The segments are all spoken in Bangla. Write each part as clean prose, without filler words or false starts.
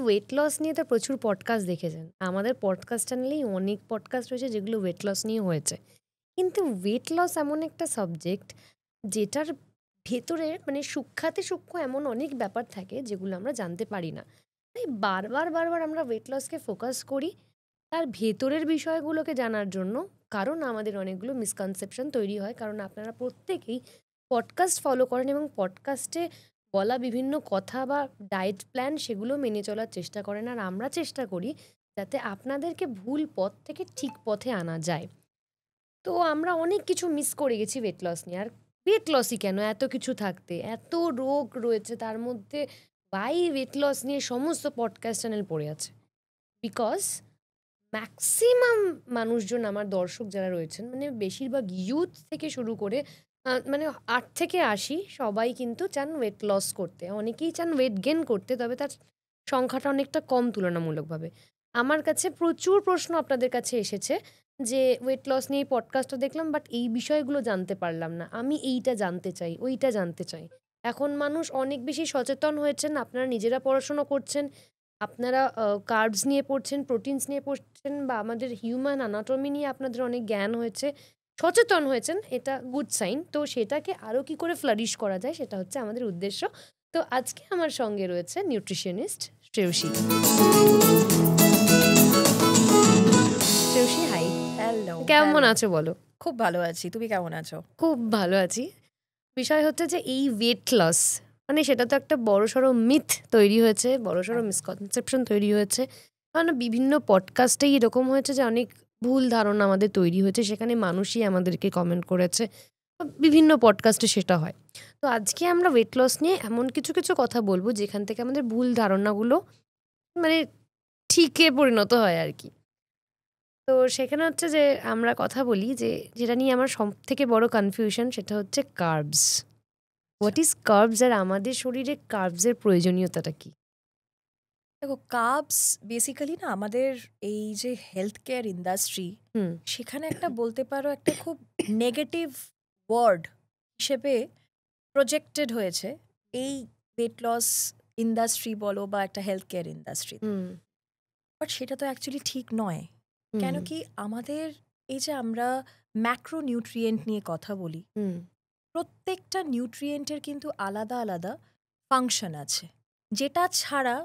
ওয়েট লস নিয়ে তো প্রচুর পডকাস্ট দেখেছেন। আমাদের পডকাস্ট চ্যানেলেই অনেক পডকাস্ট রয়েছে যেগুলো ওয়েট লস নিয়ে হয়েছে। কিন্তু ওয়েট লস এমন একটা সাবজেক্ট যেটার ভেতরে মানে সূক্ষ্মাতে সূক্ষ্ম এমন অনেক ব্যাপার থাকে যেগুলো আমরা জানতে পারি না। তাই বারবার আমরা ওয়েট লসকে ফোকাস করি তার ভেতরের বিষয়গুলোকে জানার জন্য। কারণ আমাদের অনেকগুলো মিসকনসেপশন তৈরি হয়, কারণ আপনারা প্রত্যেকেই পডকাস্ট ফলো করেন এবং পডকাস্টে বলা বিভিন্ন কথা বা ডায়েট প্ল্যান সেগুলো মেনে চলার চেষ্টা করেন, আর আমরা চেষ্টা করি যাতে আপনাদেরকে ভুল পথ থেকে ঠিক পথে আনা যায়। তো আমরা অনেক কিছু মিস করে গেছি ওয়েট লস নিয়ে। আর ওয়েট লসই কেন, এত কিছু থাকতে এত রোগ রয়েছে তার মধ্যে বাই ওয়েট লস নিয়ে সমস্ত পডকাস্ট চ্যানেল পড়ে আছে। বিকজ ম্যাক্সিমাম মানুষজন, আমার দর্শক যারা রয়েছেন, মানে বেশিরভাগ ইউথ থেকে শুরু করে মানে 8 থেকে 80 সবাই কিন্তু চান ওয়েট লস করতে। অনেকেই চান ওয়েট গেন করতে, তবে তার সংখ্যাটা অনেকটা কম তুলনামূলকভাবে। আমার কাছে প্রচুর প্রশ্ন আপনাদের কাছে এসেছে যে ওয়েট লস নিয়ে পডকাস্টটা দেখলাম বাট এই বিষয়গুলো জানতে পারলাম না, আমি এইটা জানতে চাই, ওইটা জানতে চাই। এখন মানুষ অনেক বেশি সচেতন হয়েছেন, আপনারা নিজেরা পড়াশুনো করছেন, আপনারা কার্বস নিয়ে পড়ছেন, প্রোটিনস নিয়ে পড়ছেন, বা আমাদের হিউম্যান অ্যানাটমি নিয়ে আপনাদের অনেক জ্ঞান হয়েছে, সচেতন হয়েছেন, এটা গুড সাইন। তো সেটাকে আরও কি করে ফ্লারিশ করা যায় সেটা হচ্ছে আমাদের উদ্দেশ্য। তো আজকে আমার সঙ্গে রয়েছে nutritionist Shreyasi. Shreyasi, hi. Hello, কেমন আছো বলো? খুব ভালো আছি, তুমি কেমন আছো? খুব ভালো আছি। বিষয় হচ্ছে যে এই ওয়েট লস মানে সেটা তো একটা বড়সড় মিথ তৈরি হয়েছে, বড়সড় মিসকনসেপশন তৈরি হয়েছে। কারণ বিভিন্ন পডকাস্টেই এরকম হয়েছে যে অনেক ভুল ধারণা আমাদের তৈরি হয়েছে, সেখানে মানুষই আমাদেরকে কমেন্ট করেছে, বিভিন্ন পডকাস্টে সেটা হয়। তো আজকে আমরা ওয়েট লস নিয়ে এমন কিছু কিছু কথা বলবো যেখান থেকে আমাদের ভুল ধারণাগুলো মানে ঠিকে পরিণত হয় আর কি। তো সেখানে হচ্ছে যে আমরা কথা বলি যে যেটা নিয়ে আমার সব থেকে বড় কনফিউশন সেটা হচ্ছে কার্বস। হোয়াট ইজ কার্বস, আর আমাদের শরীরে কার্বসের প্রয়োজনীয়তাটা কি? দেখো, কার্বস বেসিক্যালি না আমাদের এই যে হেলথ কেয়ার ইন্ডাস্ট্রি, হুম সেখানে একটা বলতে পারো একটা খুব নেগেটিভ ওয়ার্ড হিসেবে প্রজেক্টেড হয়েছে এই ওয়েট লস ইন্ডাস্ট্রি বলো বা একটা health care industry. Hmm but সেটা তো অ্যাকচুয়ালি ঠিক নয়। হুম কেন কি আমাদের এই যে আমরা ম্যাক্রো নিউট্রিয়েন্ট নিয়ে কথা বলি, হুম প্রত্যেকটা নিউট্রিয়েন্টের কিন্তু আলাদা আলাদা ফাংশন আছে, যেটা ছাড়া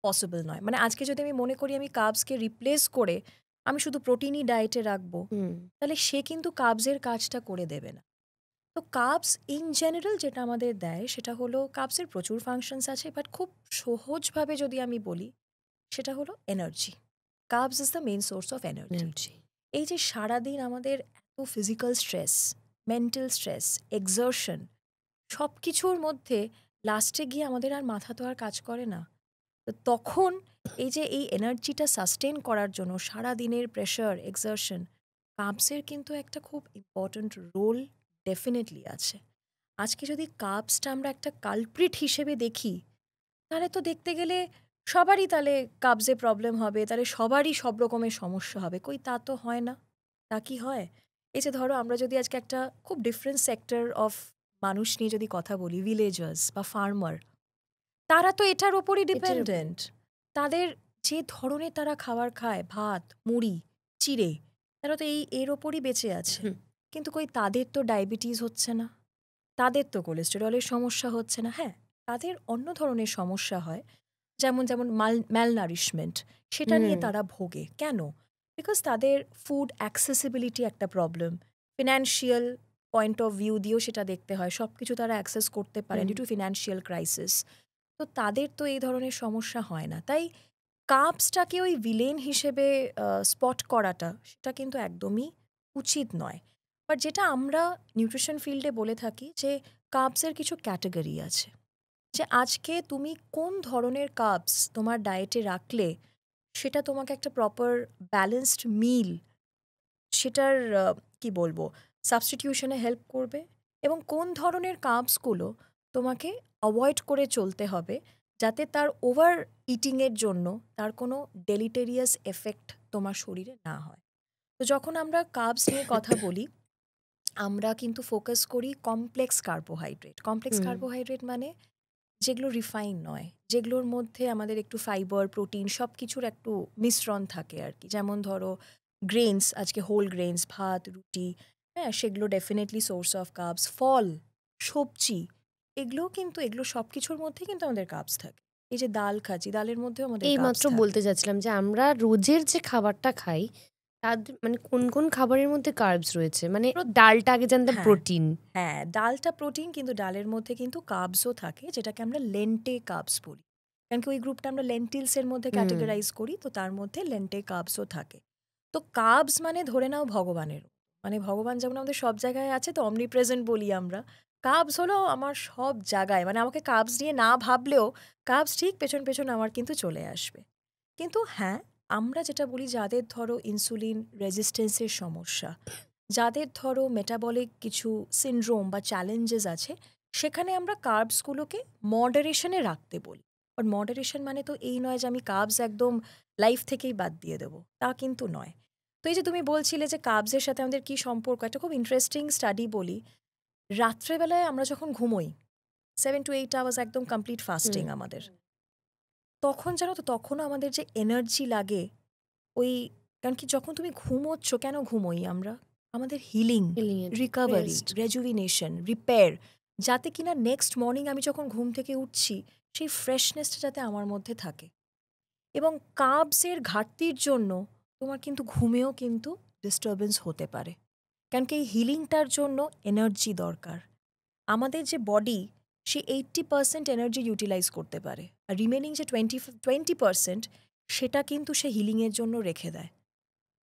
পসিবল নয়। মানে আজকে যদি আমি মনে করি আমি কার্বসকে রিপ্লেস করে আমি শুধু প্রোটিনই ডায়েটে রাখবো, হুম তাহলে সে কিন্তু কার্বসের কাজটা করে দেবে না। তো কার্বস ইন জেনারেল যেটা আমাদের দেয় সেটা হলো, কার্বসের প্রচুর ফাংশনস আছে, বাট খুব সহজভাবে যদি আমি বলি সেটা হলো energy. Carbs is the main source of energy. Energy. এই যে সারাদিন আমাদের এত physical stress, mental stress, exertion, সব কিছুর মধ্যে লাস্টে গিয়ে আমাদের আর মাথা তো আর কাজ করে না। তো তখন এই যে এই এনার্জিটা সাস্টেন করার জন্য সারা দিনের প্রেশার, এক্সারশন, কার্বসের কিন্তু একটা খুব ইম্পর্ট্যান্ট রোল ডেফিনেটলি আছে। আজকে যদি কার্বসটা আমরা একটা কালপ্রিট হিসেবে দেখি, তাহলে তো দেখতে গেলে সবারই তাহলে কার্বসে প্রবলেম হবে, তাহলে সবারই সব রকমের সমস্যা হবে। কই তা তো হয় না। তা কি হয়? এই যে ধরো আমরা যদি আজকে একটা খুব ডিফারেন্ট সেক্টর অফ মানুষ নিয়ে যদি কথা বলি, ভিলেজার্স বা ফার্মার, তারা তো এটার ওপরই এটার উপর। ডিপেন্ডেন্ট। তাদের যে ধরনের তারা খাবার খায়, ভাত, মুড়ি, চিড়ে, তারা তো এর ওপরই বেঁচে আছে। হুম কিন্তু কই তাদের তো ডায়াবেটিস হচ্ছে না, তাদের তো কোলেস্টেরলের সমস্যা হচ্ছে না। হ্যাঁ, তাদের অন্য ধরনের সমস্যা হয়, যেমন যেমন ম্যালনারিশমেন্ট, সেটা নিয়ে হুম তারা ভোগে। কেন? বিকজ তাদের ফুড অ্যাক্সেসিবিলিটি একটা problem. Financial point of view দিয়েও সেটা দেখতে হয়, সব কিছু তারা অ্যাক্সেস করতে পারে হুম ডিউ টু ফিনান্সিয়াল ক্রাইসিস। তো তাদের তো এই ধরনের সমস্যা হয় না। তাই কার্বসটাকে ওই ভিলেন হিসেবে স্পট করাটা সেটা কিন্তু একদমই উচিত নয়। বাট যেটা আমরা নিউট্রিশন ফিল্ডে বলে থাকি যে কার্বসের কিছু ক্যাটাগরি আছে, যে আজকে তুমি কোন ধরনের কার্বস তোমার ডায়েটে রাখলে সেটা তোমাকে একটা প্রপার ব্যালেন্সড মিল, সেটার কি বলবো, সাবস্টিটিউশনে হেল্প করবে, এবং কোন ধরনের কার্বসগুলো তোমাকে অ্যাভয়েড করে চলতে হবে যাতে তার ওভার ইটিংয়ের জন্য তার কোনো ডেলিটেরিয়াস এফেক্ট তোমার শরীরে না হয়। তো যখন আমরা কার্বস নিয়ে কথা বলি, আমরা কিন্তু ফোকাস করি কমপ্লেক্স কার্বোহাইড্রেট। কমপ্লেক্স হুম কার্বোহাইড্রেট মানে যেগুলো রিফাইন নয়, যেগুলোর মধ্যে আমাদের একটু ফাইবার, প্রোটিন সব কিছুর একটু মিশ্রণ থাকে আর কি। যেমন ধরো গ্রেনস, আজকে হোল গ্রেনস, ভাত, রুটি, হ্যাঁ, সেগুলো ডেফিনেটলি সোর্স অফ কার্বস। ফল, সবজি, এগুলোও কিন্তু, এগুলো সব কিছুর মধ্যে কিন্তু আমাদের কার্বস থাকে। এই যে ডাল খাচ্ছি, ডালের মধ্যেও আমাদের এই কার্বস মাত্র থাকে। বলতে যাচ্ছিলাম যে আমরা রোজের যে খাবারটা খাই তার মানে কোন কোন খাবারের মধ্যে কার্বস রয়েছে, মানে ডালটা আগে জানতাম হ্যাঁ, প্রোটিন। হ্যাঁ, ডালটা প্রোটিন, কিন্তু ডালের মধ্যে কিন্তু কার্বসও থাকে, যেটাকে আমরা লেন্টে কার্বস বলি। কারণ কি ওই গ্রুপটা আমরা লেন্টিলসের মধ্যে ক্যাটেগরাইজ করি, তো তার মধ্যে লেন্টে কার্বসও থাকে। তো কার্বস মানে ধরে নাও ভগবানের, মানে ভগবান যেমন আমাদের সব জায়গায় আছে, তো অমনি প্রেজেন্ট বলি আমরা। কার্বস হলো আমার সব জায়গায়, মানে আমাকে কার্বস নিয়ে না ভাবলেও কার্বস ঠিক পেছন পেছন আমার কিন্তু চলে আসবে। কিন্তু হ্যাঁ, আমরা যেটা বলি, যাদের ধরো ইনসুলিন রেজিস্ট্যান্সের সমস্যা, যাদের ধরো মেটাবলিক কিছু সিনড্রোম বা চ্যালেঞ্জেস আছে, সেখানে আমরা কার্বসগুলোকে মডারেশনে রাখতে বলি। আর মডারেশন মানে তো এই নয় যে আমি কার্বস একদম লাইফ থেকেই বাদ দিয়ে দেবো, তা কিন্তু নয়। তো এই যে তুমি বলছিলে যে কার্বসের সাথে আমাদের কি সম্পর্ক, একটা খুব ইন্টারেস্টিং স্টাডি বলি। রাত্রেবেলায় আমরা যখন ঘুমোই, 7 to 8 আওয়ার্স একদম কমপ্লিট ফাস্টিং আমাদের, তখন জানো তো, তখনও আমাদের যে এনার্জি লাগে ওই, কারণ কি যখন তুমি ঘুমোচ্ছ, কেন ঘুমোই আমরা? আমাদের হিলিং, রিকভারি, রেস্ট। রেজুভিনেশন, রিপেয়ার, যাতে কিনা নেক্সট মর্নিং আমি যখন ঘুম থেকে উঠছি সেই ফ্রেশনেসটা যাতে আমার মধ্যে থাকে। এবং কার্বসের ঘাটতির জন্য তোমার কিন্তু ঘুমেও কিন্তু ডিস্টারবেন্স হতে পারে, কারণ কি এই হিলিংটার জন্য এনার্জি দরকার। আমাদের যে বডি, সে 80% এনার্জি ইউটিলাইজ করতে পারে, আর রিমেনিং যে 20% সেটা কিন্তু সে হিলিংয়ের জন্য রেখে দেয়।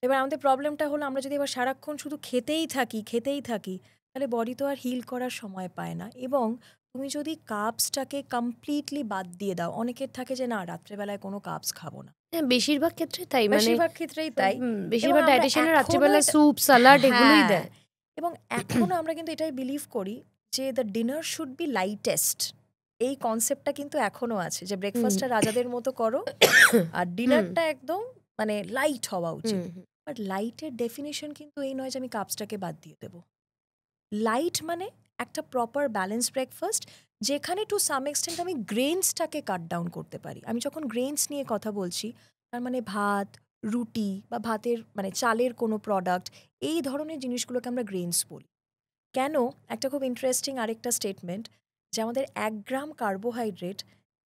এবার আমাদের প্রবলেমটা হলো, আমরা যদি এবার সারাক্ষণ শুধু খেতেই থাকি, তাহলে বডি তো আর হিল করার সময় পায় না। এবং তুমি যদি কার্বসটাকে কমপ্লিটলি বাদ দিয়ে দাও, অনেকের থাকে যে না রাত্রেবেলায় কোনো কার্বস খাবো না, হ্যাঁ, বেশিরভাগ ক্ষেত্রে তাই, মানে বেশিরভাগ ক্ষেত্রেই তাই। এবং বেশিরভাগ আমরা ডায়েটিশিয়ানরা এখনো রাত্রিবেলা স্যুপ সালাড এগুলোই হ্যাঁ, দেয়। এবং এখনো আমরা কিন্তু এটাই বিলিভ করি যে the dinner should be lightest. এই কনসেপ্টটা কিন্তু এখনো আছে যে ব্রেকফাস্টটা রাজাদের মতো করো, আর ডিনারটা একদম মানে লাইট হওয়া উচিত। বাট লাইটের ডেফিনেশন কিন্তু এই নয় যে আমি কাপসটাকে বাদ দিয়ে দেবো। লাইট মানে একটা প্রপার ব্যালেন্স ব্রেকফাস্ট, যেখানে টু সাম এক্সটেন্ট আমি গ্রেনসটাকে কাট ডাউন করতে পারি। আমি যখন গ্রেনস নিয়ে কথা বলছি, তার মানে ভাত, রুটি বা ভাতের মানে চালের কোনো প্রোডাক্ট, এই ধরনের জিনিসগুলোকে আমরা গ্রেনস বলি। কেন? একটা খুব ইন্টারেস্টিং আরেকটা স্টেটমেন্ট, যে আমাদের 1 গ্রাম কার্বোহাইড্রেট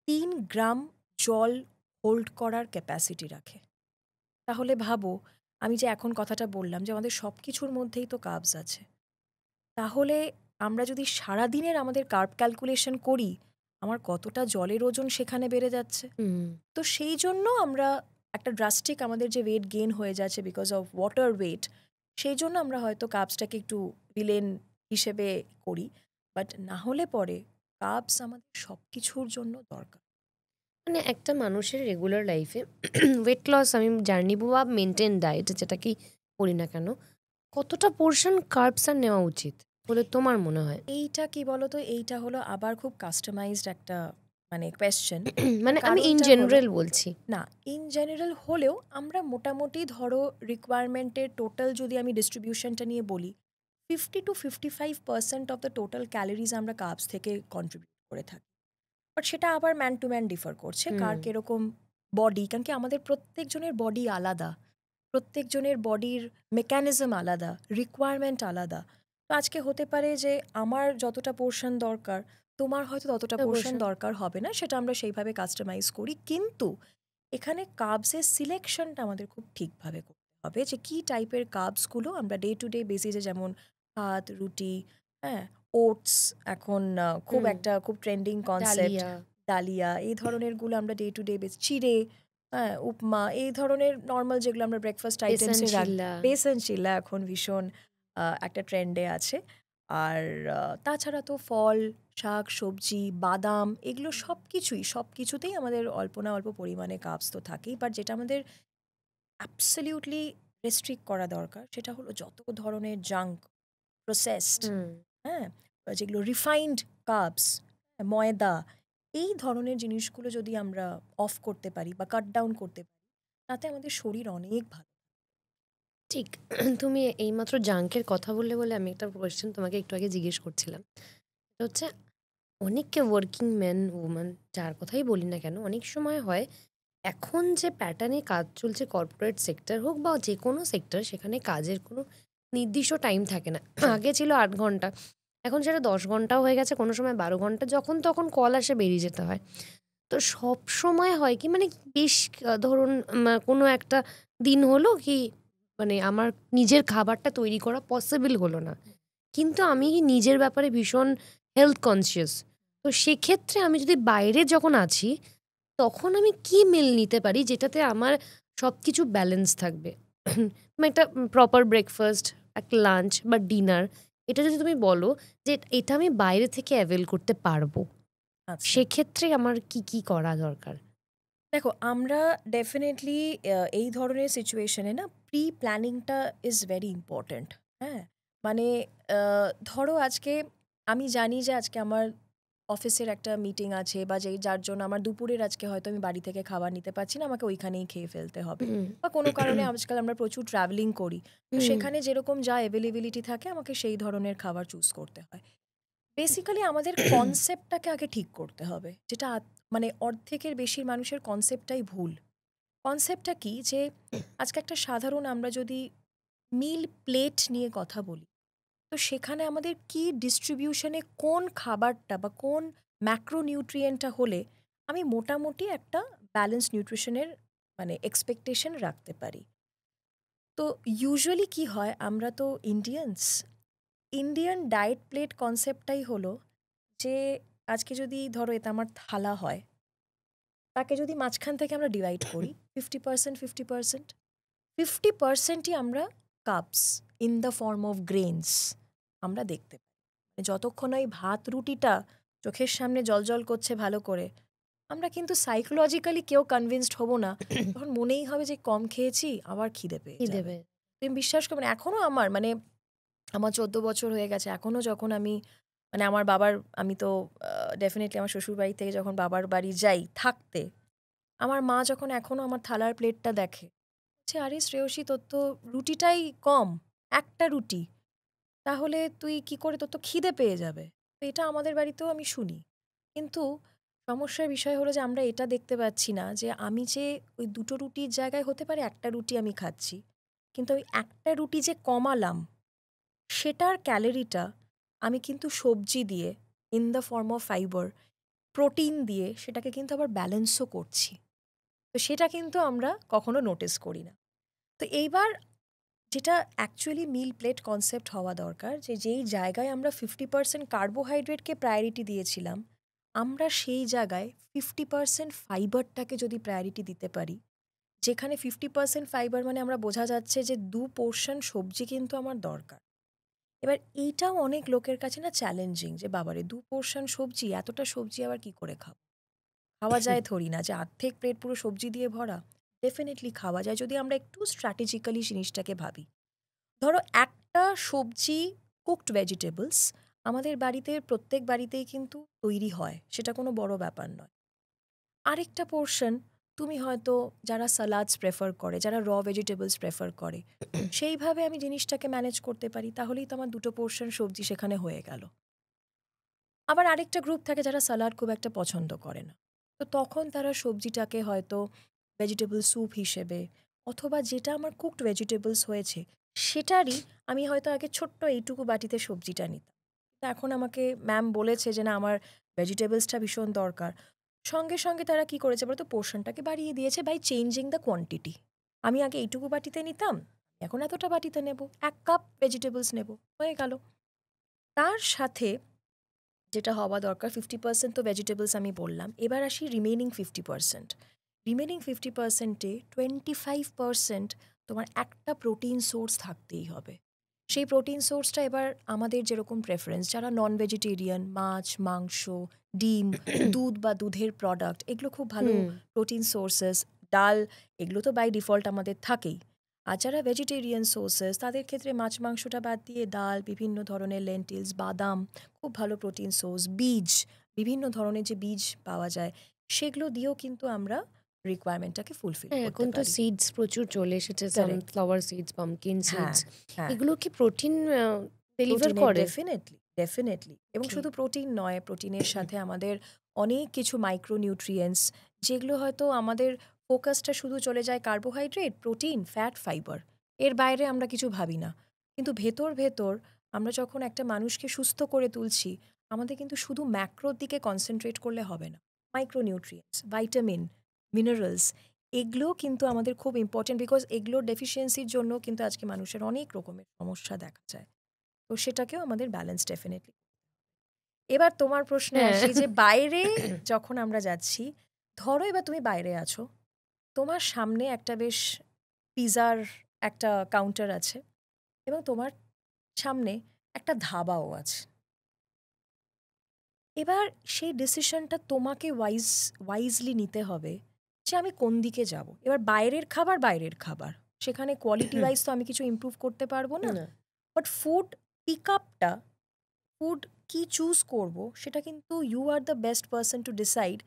3 গ্রাম জল হোল্ড করার ক্যাপাসিটি রাখে। তাহলে ভাবো, আমি যে এখন কথাটা বললাম যে আমাদের সব কিছুর মধ্যেই তো কার্বস আছে, তাহলে আমরা যদি সারাদিনের আমাদের কার্ব ক্যালকুলেশন করি, আমার কতটা জলের ওজন সেখানে বেড়ে যাচ্ছে। তো সেই জন্য আমরা একটা ড্রাস্টিক আমাদের যে ওয়েট গেইন হয়ে যাচ্ছে বিকজ অফ ওয়াটার ওয়েট, সেই জন্য আমরা হয়তো কার্বসটাকে একটু রিলেন হিসেবে করি। বাট না হলে পরে কার্বস আমাদের সব কিছুর জন্য দরকার। মানে একটা মানুষের রেগুলার লাইফে ওয়েট লস আমি জার্নি বা মেনটেন ডায়েট যেটা কি করি না কেন, কতটা পোর্শন কার্বস আর নেওয়া উচিত বলে তোমার মনে হয়? এইটা কি বলতো, এইটা হলো আবার খুব কাস্টমাইজড একটা মানে কোয়েশ্চেন। মানে আমি ইন কারণটা হলো, জেনারেল বলছি। না, ইন জেনারেল হলেও আমরা মোটামুটি ধরো রিকোয়ারমেন্টের টোটাল যদি আমি ডিস্ট্রিবিউশনটা নিয়ে বলি, 50 to 55% of the total calories আমরা কার্বস থেকে কন্ট্রিবিউট করে থাকি। বাট সেটা আবার ম্যান টু ম্যান ডিফার করছে, কার কিরকম বডি, কারণ কি আমাদের প্রত্যেকজনের বডি আলাদা, প্রত্যেকজনের বডির মেকানিজম আলাদা, রিকোয়ারমেন্ট আলাদা। তো আজকে হতে পারে যে আমার যতটা পোর্শন দরকার, তোমার হয়তো ততটা পোর্শন দরকার হবে না, সেটা আমরা সেইভাবে কাস্টমাইজ করি। কিন্তু এখানে কার্বসের সিলেকশনটা আমাদের খুব ঠিকভাবে করতে হবে, যে কী টাইপের কার্বসগুলো আমরা ডে টু ডে বেসিসে, যেমন ভাত, রুটি, হ্যাঁ, ওটস এখন খুব একটা খুব ট্রেন্ডিং কনসেপ্ট, ডালিয়া, ডালিয়া, এই ধরনেরগুলো আমরা ডে টু ডে বেস, চিড়ে, হ্যাঁ, উপমা, এই ধরনের নর্মাল যেগুলো আমরা ব্রেকফাস্ট বেসন আইটেমসে চিল্লা। বেসন চিল্লা এখন ভীষণ একটা ট্রেন্ডে আছে। আর তাছাড়া তো ফল, শাক, সবজি, বাদাম, এগুলো সব কিছুতেই আমাদের অল্প না অল্প পরিমাণে কার্বস তো থাকেই। বাট যেটা আমাদের অ্যাবসলিউটলি রেস্ট্রিক্ট করা দরকার, সেটা হলো যত ধরনের জাঙ্ক, প্রসেসড, হ্যাঁ, যেগুলো রিফাইন্ড কার্বস, ময়দা, এই ধরনের জিনিসগুলো যদি আমরা অফ করতে পারি বা কাট ডাউন করতে পারি, তাতে আমাদের শরীর অনেক ভালো। ঠিক। তুমি এইমাত্র জাঙ্কের কথা বললে বলে আমি একটা কোয়েশ্চেন তোমাকে একটু আগে জিজ্ঞেস করছিলাম। এটা হচ্ছে অনেককে ওয়ার্কিং ম্যান উম্যান যার কথাই বলি না কেন, অনেক সময় হয় এখন যে প্যাটার্নে কাজ চলছে, কর্পোরেট সেক্টর হোক বা যে কোনো সেক্টর, সেখানে কাজের কোনো নির্দিষ্ট টাইম থাকে না। আগে ছিল 8 ঘন্টা, এখন সেটা 10 ঘন্টাও হয়ে গেছে, কোনো সময় 12 ঘন্টা, যখন তখন কল আসে বেরিয়ে যেতে হয়। তো সব সময় হয় কি, মানে বেশ ধরুন কোনো একটা দিন হলো কি, মানে আমার নিজের খাবারটা তৈরি করা পসিবল হলো না, কিন্তু আমি নিজের ব্যাপারে ভীষণ হেলথ কনসিয়াস। তো সেক্ষেত্রে আমি যদি বাইরে যখন আছি, তখন আমি কি মিল নিতে পারি যেটাতে আমার সব কিছু ব্যালেন্স থাকবে। একটা প্রপার ব্রেকফাস্ট, একটা লাঞ্চ বা ডিনার, এটা যদি তুমি বলো যে এটা আমি বাইরে থেকে অ্যাভেল করতে পারবো, আচ্ছা, সেক্ষেত্রে আমার কি কি করা দরকার? দেখো আমরা ডেফিনেটলি এই ধরনের সিচুয়েশনে না প্রি প্ল্যানিংটা ইজ ভেরি ইম্পর্ট্যান্ট। হ্যাঁ, মানে ধরো আজকে আমি জানি যে আজকে আমার অফিসের একটা মিটিং আছে বা যার জন্য আমার দুপুরের আজকে হয়তো আমি বাড়ি থেকে খাবার নিতে পারছি না, আমাকে ওইখানেই খেয়ে ফেলতে হবে। হুম বা কোনো কারণে আজকাল আমরা প্রচুর ট্রাভেলিং করি, তো হুম সেখানে যেরকম যা অ্যাভেলেবিলিটি থাকে আমাকে সেই ধরনের খাবার চুজ করতে হয়। বেসিক্যালি আমাদের কনসেপ্টটাকে আগে ঠিক করতে হবে, যেটা মানে অর্ধেকের বেশি মানুষের কনসেপ্টটাই ভুল। কনসেপ্টটা কি যে আজকে একটা সাধারণ আমরা যদি মিল প্লেট নিয়ে কথা বলি, তো সেখানে আমাদের কি ডিস্ট্রিবিউশনে কোন খাবারটা বা কোন ম্যাক্রোনিউট্রিয়েন্টটা হলে আমি মোটামুটি একটা ব্যালেন্স নিউট্রিশনের মানে এক্সপেকটেশন রাখতে পারি। তো ইউজুয়ালি কি হয়, আমরা তো ইন্ডিয়ানস, ইন্ডিয়ান ডায়েট প্লেট কনসেপ্টটাই হলো যে আজকে যদি ধরো এটা আমার থালা হয়, তাকে যদি মাঝখান থেকে আমরা ডিভাইড করি 50%, 50%, 50%ই আমরা cups in the form of grains আমরা দেখতে পাই। যতক্ষণ ওই ভাত রুটিটা চোখের সামনে জলজল করছে ভালো করে, আমরা কিন্তু সাইকোলজিক্যালি কেউ কনভিন্সড হব না। তখন মনেই হবে যে কম খেয়েছি, আবার খিদে পেয়ে কি যাবে। দেবে? তুমি বিশ্বাস করবেন, এখনও আমার মানে আমার 14 বছর হয়ে গেছে, এখনও যখন আমি মানে আমার বাবার, আমি তো ডেফিনেটলি আমার শ্বশুর বাড়ি থেকে যখন বাবার বাড়ি যাই থাকতে, আমার মা যখন এখনও আমার থালার প্লেটটা দেখে, বলছে, আরে শ্রেয়সী, তোর তো রুটিটাই কম, একটা রুটি, তাহলে তুই কি করে, তোর তো খিদে পেয়ে যাবে। তো এটা আমাদের বাড়িতেও আমি শুনি। কিন্তু সমস্যার বিষয় হলো যে আমরা এটা দেখতে পাচ্ছি না যে আমি যে ওই দুটো রুটির জায়গায় হতে পারে একটা রুটি আমি খাচ্ছি, কিন্তু ওই একটা রুটি যে কমালাম, সেটার ক্যালোরিটা আমি কিন্তু সবজি দিয়ে in the form of fibre, protein দিয়ে সেটাকে কিন্তু আবার ব্যালেন্সও করছি। তো সেটা কিন্তু আমরা কখনো নোটিস করি না। তো এইবার যেটা অ্যাকচুয়ালি মিল প্লেট কনসেপ্ট হওয়া দরকার, যে যেই জায়গায় আমরা 50% কার্বোহাইড্রেটকে প্রায়োরিটি দিয়েছিলাম, আমরা সেই জায়গায় 50% ফাইবারটাকে যদি প্রায়োরিটি দিতে পারি, যেখানে 50% ফাইবার মানে আমরা বোঝা যাচ্ছে যে 2 পোর্শন সবজি কিন্তু আমার দরকার। এবার এইটাও অনেক লোকের কাছে না চ্যালেঞ্জিং, যে বাবারে 2 পোর্শন সবজি, এতটা সবজি আবার কি করে খাবো? খাওয়া যায় থরি না, যে অর্ধেক প্লেট পুরো সবজি দিয়ে ভরা। ডেফিনেটলি খাওয়া যায় যদি আমরা একটু স্ট্র্যাটেজিক্যালি জিনিসটাকে ভাবি। ধরো একটা সবজি, কুকড ভেজিটেবলস আমাদের বাড়িতে প্রত্যেক বাড়িতেই কিন্তু তৈরি হয়, সেটা কোনো বড় ব্যাপার নয়। আরেকটা পোর্শন তুমি হয়তো, যারা সালাডস প্রেফার করে, যারা ভেজিটেবলস প্রেফার করে, সেইভাবে আমি জিনিসটাকে ম্যানেজ করতে পারি, তাহলেই তো আমার 2 পোর্শন সবজি সেখানে হয়ে গেল। আবার আরেকটা গ্রুপ থাকে যারা সালাড খুব একটা পছন্দ করে না, তো তখন তারা সবজিটাকে হয়তো ভেজিটেবল স্যুপ হিসেবে, অথবা যেটা আমার কুকড ভেজিটেবলস হয়েছে সেটারই আমি হয়তো আগে ছোট্ট এইটুকু বাটিতে সবজিটা নিতাম, তো এখন আমাকে ম্যাম বলেছে যে না, আমার ভেজিটেবলসটা ভীষণ দরকার, সঙ্গে সঙ্গে তারা কি করেছে বলতো, পোর্শনটাকে বাড়িয়ে দিয়েছে বাই চেঞ্জিং দ্য কোয়ান্টিটি। আমি আগে এইটুকু বাটিতে নিতাম, এখন এতটা বাটিতে নেব, 1 কাপ ভেজিটেবলস নেব, হয়ে গেল। তার সাথে যেটা হওয়া দরকার, 50% তো ভেজিটেবলস আমি বললাম, এবার আসি রিমেনিং 50%। রিমেনিং 50%-এ 25% তোমার একটা প্রোটিন সোর্স থাকতেই হবে। সেই প্রোটিন সোর্সটা এবার আমাদের যেরকম প্রেফারেন্স, যারা নন ভেজিটেরিয়ান, মাছ, মাংস, ডিম, দুধ বা দুধের প্রোডাক্ট, এগুলো খুব ভালো হুম প্রোটিন সোর্সেস। ডাল, এগুলো তো বাই ডিফল্ট আমাদের থাকেই। আর যারা ভেজিটেরিয়ান সোর্সেস, তাদের ক্ষেত্রে মাছ মাংসটা বাদ দিয়ে ডাল, বিভিন্ন ধরনের লেন্টিলস, বাদাম খুব ভালো প্রোটিন সোর্স, বীজ, বিভিন্ন ধরনের যে বীজ পাওয়া যায়, সেগুলো দিয়েও কিন্তু আমরা রিকোয়ারমেন্টটাকে ফুলফিল হ্যাঁ, করতে এখন তো পারি। সিডস প্রচুর চলে এসেছে, কারেক্ট। সানফ্লাওয়ার সিডস, পাম্পকিন হ্যাঁ, সিডস। হ্যাঁ। এগুলো কি প্রোটিন ডেলিভার প্রোটিনের করে? Definitely definitely. এবং Okay. শুধু প্রোটিন নয়, প্রোটিনের সাথে আমাদের অনেক কিছু মাইক্রোনিউট্রিয়েন্টস, যেগুলো হয়তো আমাদের ফোকাসটা শুধু চলে যায় কার্বোহাইড্রেট, প্রোটিন, ফ্যাট, ফাইবার, এর বাইরে আমরা কিছু ভাবি না। কিন্তু ভেতর ভেতর আমরা যখন একটা মানুষকে সুস্থ করে তুলছি, আমাদের কিন্তু শুধু ম্যাক্রোর দিকে কনসেন্ট্রেট করলে হবে না। মাইক্রোনিউট্রিয়েন্টস, ভাইটামিন, মিনারেলস, এগুলো কিন্তু আমাদের খুব ইম্পর্টেন্ট, বিকজ এগুলোর ডেফিসিয়েন্সির জন্য কিন্তু আজকে মানুষের অনেক রকমের সমস্যা দেখা যায়। তো সেটাকেও আমাদের ব্যালেন্স ডেফিনেটলি। এবার তোমার প্রশ্নে হ্যাঁ। আসি যে বাইরে যখন আমরা যাচ্ছি, ধরো এবার তুমি বাইরে আছো, তোমার সামনে একটা বেশ পিজার একটা কাউন্টার আছে এবং তোমার সামনে একটা ধাবাও আছে। এবার সেই ডিসিশনটা তোমাকে ওয়াইজলি নিতে হবে যে আমি কোন দিকে যাব। এবার বাইরের খাবার বাইরের খাবার, সেখানে কোয়ালিটি ওয়াইজ তো আমি কিছু ইমপ্রুভ করতে পারবো না। না। বাট ফুড পিক আপটা, ফুড কি চুজ করব, সেটা কিন্তু you are the best person to decide.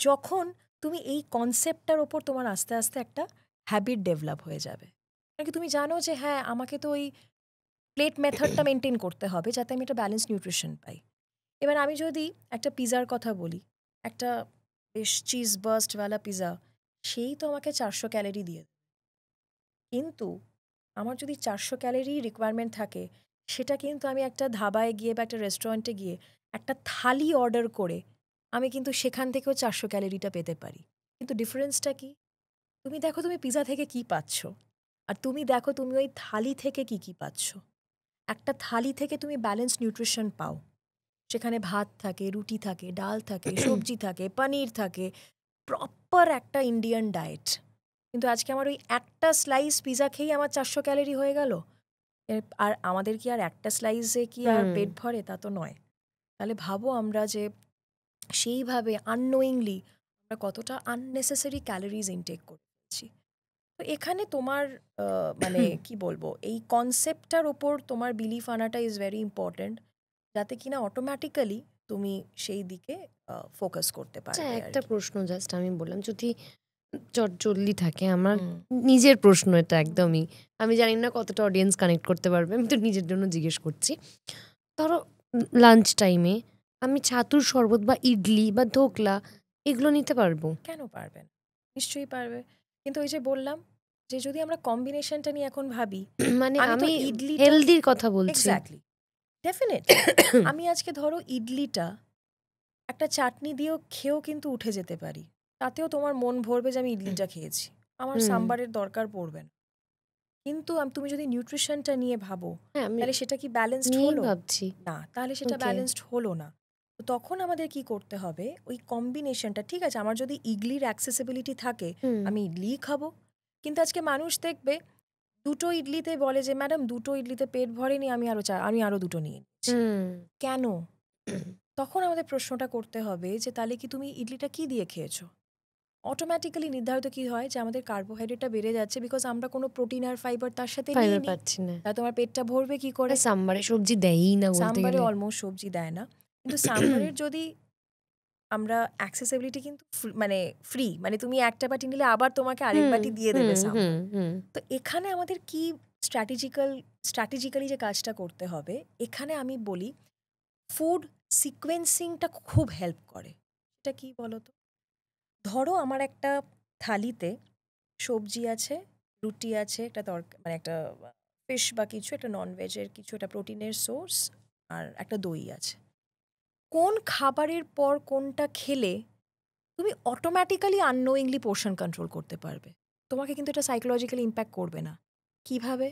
যখন তুমি এই কনসেপ্টটার ওপর তোমার আস্তে আস্তে একটা হ্যাবিট ডেভেলপ হয়ে যাবে, নাকি তুমি জানো যে হ্যাঁ আমাকে তো ওই প্লেট মেথডটা মেনটেন করতে হবে যাতে আমি একটা ব্যালেন্স নিউট্রিশন পাই। এবার আমি যদি একটা পিজার কথা বলি, একটা বেশ চিজ বার্স্টওয়ালা পিজা, সেই তো আমাকে 400 ক্যালোরি দিয়ে দেবে। কিন্তু আমার যদি 400 ক্যালোরি রিকোয়ারমেন্ট থাকে, সেটা কিন্তু আমি একটা ধাবায় গিয়ে বা একটা রেস্টুরেন্টে গিয়ে একটা থালি অর্ডার করে আমি কিন্তু সেখান থেকেও 400 ক্যালোরিটা পেতে পারি। কিন্তু ডিফারেন্সটা কি? তুমি দেখো তুমি পিজা থেকে কি পাচ্ছ, আর তুমি দেখো তুমি ওই থালি থেকে কি কি পাচ্ছ। একটা থালি থেকে তুমি ব্যালেন্স নিউট্রিশন পাও, সেখানে ভাত থাকে, রুটি থাকে, ডাল থাকে, সবজি থাকে, পনির থাকে, প্রপার একটা ইন্ডিয়ান ডায়েট। কিন্তু আজকে আমার ওই একটা স্লাইস পিজা খেয়েই আমার 400 ক্যালোরি হয়ে গেল। আর আমাদের কি আর একটা স্লাইসে কি আর হুম। পেট ভরে? তা তো নয়। তাহলে ভাবো আমরা যে সেইভাবে আননোয়িংলি আমরা কতটা আননেসেসারি ক্যালোরিজ ইনটেক করছি। তো এখানে তোমার মানে কি বলবো, এই কনসেপ্টটার ওপর তোমার বিলিফ আনাটা ইজ ভেরি ইম্পর্ট্যান্ট, যাতে কিনা অটোমেটিক্যালি তুমি সেই দিকে ফোকাস করতে আচ্ছা, পারবে আর একটা কি। প্রশ্ন জাস্ট আমি বললাম, যদি চটজলদি থাকে আমার হুম নিজের প্রশ্ন এটা একদমই, আমি জানি না কতটা অডিয়েন্স কানেক্ট করতে পারবে, আমি তো নিজের জন্য জিজ্ঞেস করছি। ধরো লাঞ্চ টাইমে আমি ছাতুর শরবত বা ইডলি বা ধোকলা এগুলো নিতে পারবো? কেন পারবেন? নিশ্চয়ই পারবে। কিন্তু ওই যে বললাম, যে যদি আমরা কম্বিনেশনটা নিয়ে এখন ভাবি, মানে আমি তো আমি ইডলিটা হেলদির কথা বলছি। Exactly, definitely. আমি আজকে ধরো ইডলিটা একটা চাটনি দিয়েও খেয়েও কিন্তু উঠে যেতে পারি, তাতেও তোমার মন ভরবে যে আমি ইডলিটা খেয়েছি, আমার হুম। সাম্বারের দরকার পড়বে না। কিন্তু তুমি যদি নিউট্রিশনটা নিয়ে ভাবো, হ্যাঁ, আমি তাহলে সেটা কি ব্যালেন্সড নিয়েই হলো? ভাবছি। না, তাহলে সেটা ওকে। ব্যালেন্সড হলো না। তো তখন আমাদের কি করতে হবে, ওই কম্বিনেশনটা, ঠিক আছে আমার যদি ইডলির অ্যাক্সেসিবিলিটি থাকে, হুম। আমি ইডলিই খাবো। কিন্তু আজকে মানুষ দেখবে দুটো ইডলিতে বলে যে ম্যাডাম দুটো ইডলিতে পেট ভরেনি, আমি আরো দুটো নিয়ে নিচ্ছি। হুম। কেন? তখন আমাদের প্রশ্নটা করতে হবে যে তাহলে কি তুমি ইডলিটা কি দিয়ে খেয়েছো? অটোমেটিক্যালি নির্ধারিত কি হয় যে আমাদের কার্বোহাইড্রেটটা বেড়ে যাচ্ছে, বিকজ আমরা কোনো প্রোটিন আর ফাইবার তার সাথে ফাইবার নিইনি। পাচ্ছি না। তাহলে তোমার পেটটা ভরবে কি করে? সাম্বারে সবজি দেয়ই না বলতে সাম্বারে গেলে। অলমোস্ট সবজি দেয় না। কিন্তু সাম্বারের যদি আমরা অ্যাক্সেসিবিলিটি কিন্তু মানে ফ্রি, মানে তুমি একটা বাটি নিলে আবার তোমাকে আরেক হুম, বাটি দিয়ে হুম, দেবে হুম, সাম্বার। হুম। তো এখানে আমাদের কি স্ট্র্যাটেজিক্যালি যে কাজটা করতে হবে, এখানে আমি বলি ফুড সিকোয়েন্সিংটা খুব হেল্প করে। এটা কি বলো তো? ধরো আমার একটা থালিতে সবজি আছে, রুটি আছে, একটা মানে একটা ফিশ বা কিছু একটা ননভেজের কিছু একটা প্রোটিনের সোর্স, আর একটা দই আছে। কোন খাবারের পর কোনটা খেলে তুমি অটোমেটিক্যালি আননোয়িংলি পোর্শন কন্ট্রোল করতে পারবে। তোমাকে কিন্তু এটা সাইকোলজিক্যালি ইম্প্যাক্ট করবে না। কিভাবে?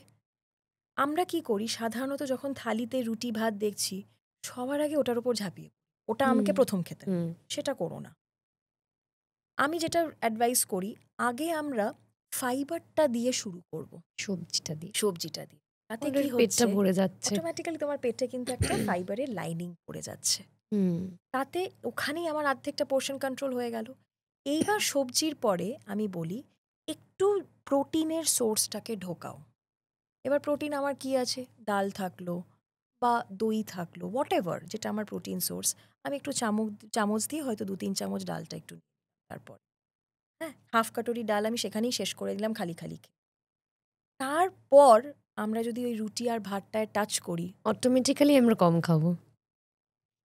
আমরা কি করি সাধারণত যখন থালিতে রুটি ভাত দেখছি, সবার আগে ওটার উপর ঝাঁপিয়ে পড়ি। ওটা হুম, আমাকে প্রথম খেতে হবে। হুম। সেটা করো না। আমি যেটা অ্যাডভাইস করি, আগে আমরা ফাইবারটা দিয়ে শুরু করব, সবজিটা দিয়ে। সবজিটা দিয়ে। তাতে কি অলরেডি পেটটা হচ্ছে, ভরে যাচ্ছে। অটোমেটিক্যালি তোমার পেটে কিন্তু একটা ফাইবারের লাইনিং পড়ে যাচ্ছে। হুম। তাতে ওখানেই আমার অর্ধেকটা পোর্শন কন্ট্রোল হয়ে গেল। এইবার সবজির পরে আমি বলি একটু প্রোটিনের সোর্সটাকে ঢোকাও। এবার প্রোটিন আমার কি আছে? ডাল থাকলো বা দই থাকলো, হোয়াটএভার যেটা আমার প্রোটিন সোর্স, আমি একটু চামচ দিয়ে হয়তো ২-৩ চামচ ডালটা একটু তারপর হ্যাঁ, হাফ কাটোরি ডাল আমি সেখানেই শেষ করে দিলাম খালি খালি খেয়ে। তারপর আমরা যদি ওই রুটি আর ভাতটায় টাচ করি, অটোমেটিক্যালি আমরা কম খাবো।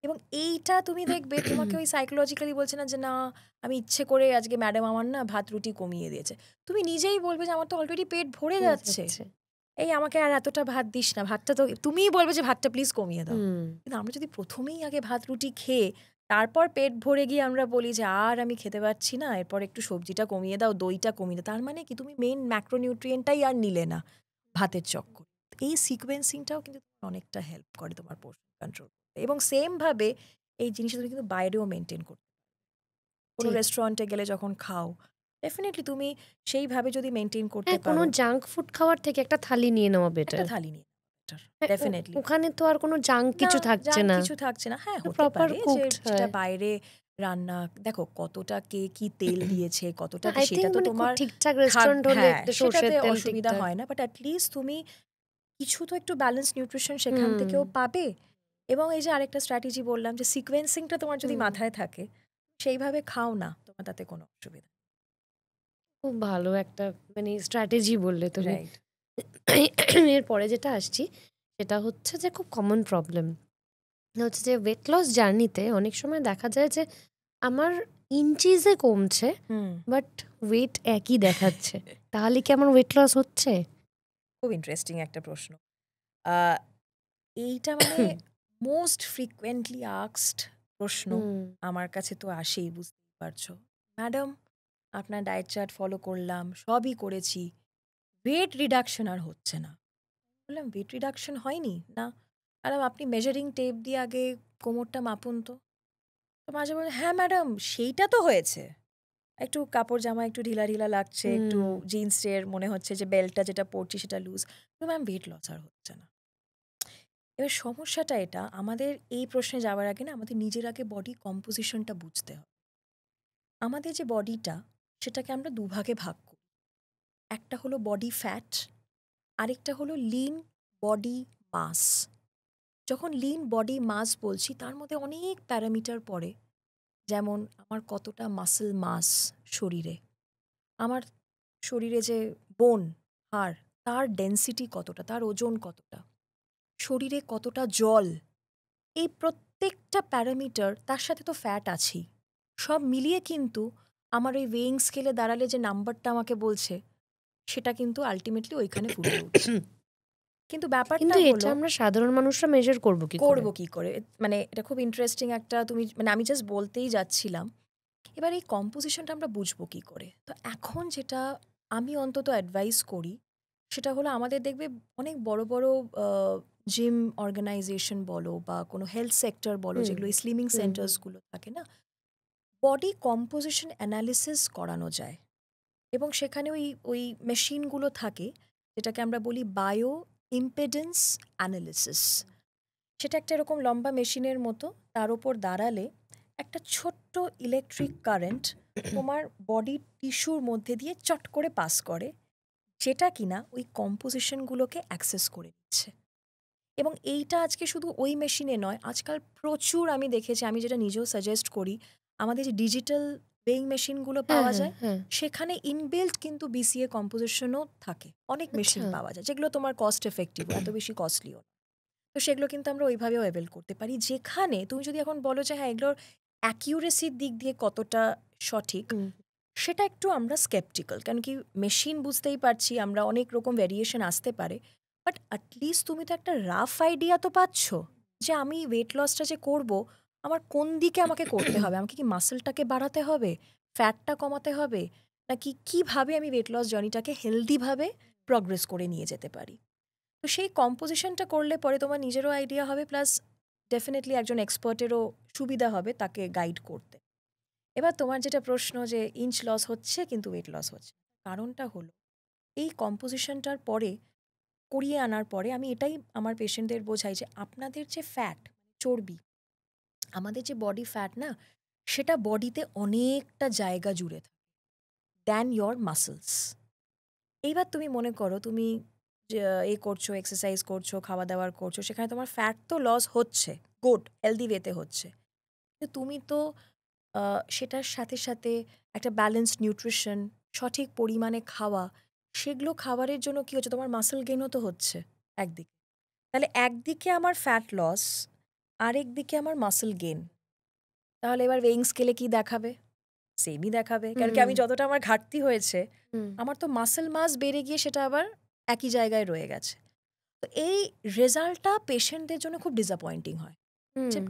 এবং এইটা তুমি দেখবে তোমাকে ওই সাইকোলজিক্যালি বলছে না যে না আমি ইচ্ছে করে আজকে ম্যাডাম আমার না ভাত রুটি কমিয়ে দিয়েছে, তুমি নিজেই বলবে যে আমার তো অলরেডি পেট ভরে হয়ে যাচ্ছে, এই আমাকে আর এতটা ভাত দিস না, ভাতটা তো তুমিই বলবে যে ভাতটা প্লিজ কমিয়ে দাও। কিন্তু আমরা যদি প্রথমেই আগে ভাত রুটি খেয়ে তারপর পেট ভরে গিয়ে আমরা বলি যে আর আমি খেতে পারছি না, এরপর একটু সবজিটা কমিয়ে দাও, দইটা কমিয়ে দাও, তার মানে কি তুমি মেইন ম্যাক্রোনিউট্রিয়েন্টটাই আর নিলে না ভাতের চক্কর। এই সিকোয়েন্সিংটাও কিন্তু অনেকটা হেল্প করে তোমার পোর্শন কন্ট্রোল, এবং সেম ভাবে এই জিনিসটা তুমি কিন্তু বাইরেও মেনটেন করতে, কোনো ঠিক। রেস্টুরেন্টে গেলে যখন খাও ডেফিনেটলি তুমি সেইভাবে যদি মেনটেন করতে হ্যাঁ, কোনো পারো, জাঙ্ক ফুড খাওয়ার থেকে একটা থালি নিয়ে নেওয়া একটা বেটার। থালি নিয়ে ডেফিনেটলি। ওখানে তো আর কোনো জাঙ্ক না, কিছু থাকছে জাঙ্ক না, কিছু থাকছে না। হ্যাঁ, হতে প্রপার পারে যে কুকড সেটা হয়। বাইরে রান্না, দেখো কতটা কে কি তেল দিয়েছে, কতটা কি আই সেটা থিঙ্ক তো মানে খুব তোমার ঠিকঠাক রেস্টুরেন্ট হলে হ্যাঁ, একটা সর্ষের সেটাতে তেল অসুবিধা ঠিকঠাক। হয় না। বাট এট লিস্ট তুমি কিছু তো একটু ব্যালেন্স নিউট্রিশন সেখান হুম থেকেও পাবে। এবং এই যে আরেকটা স্ট্র্যাটেজি বললাম যে সিকোয়েন্সিংটা তোমার যদি হুম মাথায় থাকে, সেইভাবে খাও না, তোমার তাতে কোনো অসুবিধা খুব ভালো একটা মানে স্ট্র্যাটেজি বললে তুমি। রাইট। এরপরে যেটা আসছি সেটা হচ্ছে যে খুব কমন প্রবলেম হচ্ছে যে ওয়েট লস জার্নিতে অনেক সময় দেখা যায় যে আমার ইঞ্চিসে কমছে হুম। বাট ওয়েট একই দেখাচ্ছে, তাহলে কি আমার ওয়েট লস হচ্ছে? খুব ইন্টারেস্টিং একটা প্রশ্ন। আহ, এইটা মানে মোস্ট ফ্রিকুয়েন্টলি আস্কড প্রশ্ন হুম আমার কাছে তো আসেই, বুঝতেই পারছো। ম্যাডাম আপনার ডায়েট চার্ট ফলো করলাম, সবই করেছি, ওয়েট রিডাকশন আর হচ্ছে না। বললাম ওয়েট রিডাকশন হয়নি না? ম্যাডাম আপনি মেজারিং টেপ দিয়ে আগে কোমরটা মাপুন তো। তো মাঝে বলে হ্যাঁ ম্যাডাম সেইটা তো হয়েছে, একটু কাপড় জামা একটু ঢিলা ঢিলা লাগছে, একটু হুম জিন্সের মনে হচ্ছে যে বেল্টটা যেটা পরছি সেটা লুজ, তো ম্যাম ওয়েট লস আর হচ্ছে না। এবার সমস্যাটা এটা, আমাদের এই প্রশ্নে যাওয়ার আগে না আমাদের নিজের আগে বডি কম্পোজিশনটা বুঝতে হবে। আমাদের যে বডিটা সেটাকে আমরা দুভাগে ভাগ করি, একটা হলো বডি ফ্যাট, আরেকটা হলো লিন বডি মাস। যখন লিন বডি মাস বলছি তার মধ্যে অনেক প্যারামিটার পড়ে, যেমন আমার কতটা মাসল মাস শরীরে, আমার শরীরে যে বোন হাড় তার ডেন্সিটি কতটা, তার ওজন কতটা, শরীরে কতটা জল, এই প্রত্যেকটা প্যারামিটার, তার সাথে তো ফ্যাট আছেই, সব মিলিয়ে কিন্তু আমার ওই ওয়েইং স্কেলে দাঁড়ালে যে নাম্বারটা আমাকে বলছে সেটা কিন্তু আলটিমেটলি ওইখানে ফুটে উঠছে। কিন্তু ব্যাপারটা কিন্তু এটা হলো আমরা সাধারণ মানুষরা মেজার করবো কি করে? করবো কি করে, মানে এটা খুব ইন্টারেস্টিং একটা, তুমি মানে আমি জাস্ট বলতেই যাচ্ছিলাম। এবার এই কম্পোজিশনটা আমরা বুঝবো কি করে? তো এখন যেটা আমি অন্তত অ্যাডভাইস করি সেটা হলো, আমাদের দেখবে অনেক বড় বড় জিম অর্গানাইজেশন বলো বা কোনো হেলথ সেক্টর বলো, হুম যেগুলো স্লিমিং হুম হুম সেন্টার্সগুলো থাকে না, বডি কম্পোজিশন অ্যানালিসিস করানো যায়। এবং সেখানে ওই ওই মেশিনগুলো থাকে যেটাকে আমরা বলি বায়ো ইম্পেডেন্স অ্যানালিসিস। সেটা একটা এরকম লম্বা মেশিনের মতো, তার ওপর দাঁড়ালে একটা ছোট্ট ইলেকট্রিক কারেন্ট তোমার বডির টিস্যুর মধ্যে দিয়ে চট করে পাস করে, যেটা কিনা ওই কম্পোজিশনগুলোকে অ্যাক্সেস করে নিচ্ছে। এবং এইটা আজকে শুধু ওই মেশিনে নয়, আজকাল প্রচুর আমি দেখেছি, আমি যেটা নিজেও সাজেস্ট করি, আমাদের যে ডিজিটাল ওয়েইং মেশিনগুলো হ্যাঁ পাওয়া হ্যাঁ যায় হ্যাঁ সেখানে ইনবিল্ট কিন্তু বিসিএ কম্পোজিশনও থাকে, অনেক মেশিন আচ্ছা পাওয়া যায় যেগুলো তোমার কস্ট এফেক্টিভ, এত বেশি কস্টলিও। তো সেগুলো কিন্তু আমরা ওইভাবেও অ্যাভেল করতে পারি, যেখানে তুমি যদি এখন বলো যে হ্যাঁ এগুলোর অ্যাকিউরেসির দিক দিয়ে কতটা সঠিক, হুম সেটা একটু আমরা স্কেপটিক্যাল, কারণ কি মেশিন বুঝতেই পারছি আমরা অনেক রকম ভ্যারিয়েশন আসতে পারে, বাট অ্যাটলিস্ট তুমি তো একটা রাফ আইডিয়া তো পাচ্ছ যে আমি ওয়েট লসটা যে করব আমার কোন দিকে আমাকে করতে হবে, আমাকে কি মাসেলটাকে বাড়াতে হবে, ফ্যাটটা কমাতে হবে, নাকি কিভাবে আমি ওয়েট লস জার্নিটাকে হেলদিভাবে প্রগ্রেস করে নিয়ে যেতে পারি। তো সেই কম্পোজিশনটা করলে পরে তোমার নিজেরও আইডিয়া হবে, প্লাস ডেফিনেটলি একজন এক্সপার্টেরও সুবিধা হবে তাকে গাইড করতে। এবার তোমার যেটা প্রশ্ন যে ইঞ্চ লস হচ্ছে কিন্তু ওয়েট লস হচ্ছে না, কারণটা হলো এই কম্পোজিশনটার পরে করিয়ে আনার পরে আমি এটাই আমার পেশেন্টদের বোঝাই যে আপনাদের যে ফ্যাট চর্বি, আমাদের যে বডি ফ্যাট না, সেটা বডিতে অনেকটা জায়গা জুড়ে থাকে দ্যান ইয়োর মাসলস। এইবার তুমি মনে করো তুমি যে এ করছো, এক্সারসাইজ করছো, খাওয়া দাওয়ার করছো, সেখানে তোমার ফ্যাট তো লস হচ্ছে, গুড হেলদি ওয়েতে হচ্ছে, কিন্তু তুমি তো সেটার সাথে সাথে একটা ব্যালেন্সড নিউট্রিশন, সঠিক পরিমাণে খাওয়া, সেগুলো খাবারের জন্য কি হচ্ছে, তোমার মাসল গেইনও তো হচ্ছে একদিকে। তাহলে একদিকে আমার ফ্যাট লস, আরেকদিকে আমার মাসল গেন, তাহলে এবার ওয়েইং স্কেলে কি দেখাবে? সেমই দেখাবে, কারণ কি আমি যতটা আমার ঘাটতি হয়েছে আমার তো মাসল মাস বেড়ে গিয়ে সেটা আবার একই জায়গায় রয়ে গেছে। তো এই রেজাল্টটা পেশেন্টদের জন্য খুব ডিসঅ্যাপয়েন্টিং হয়।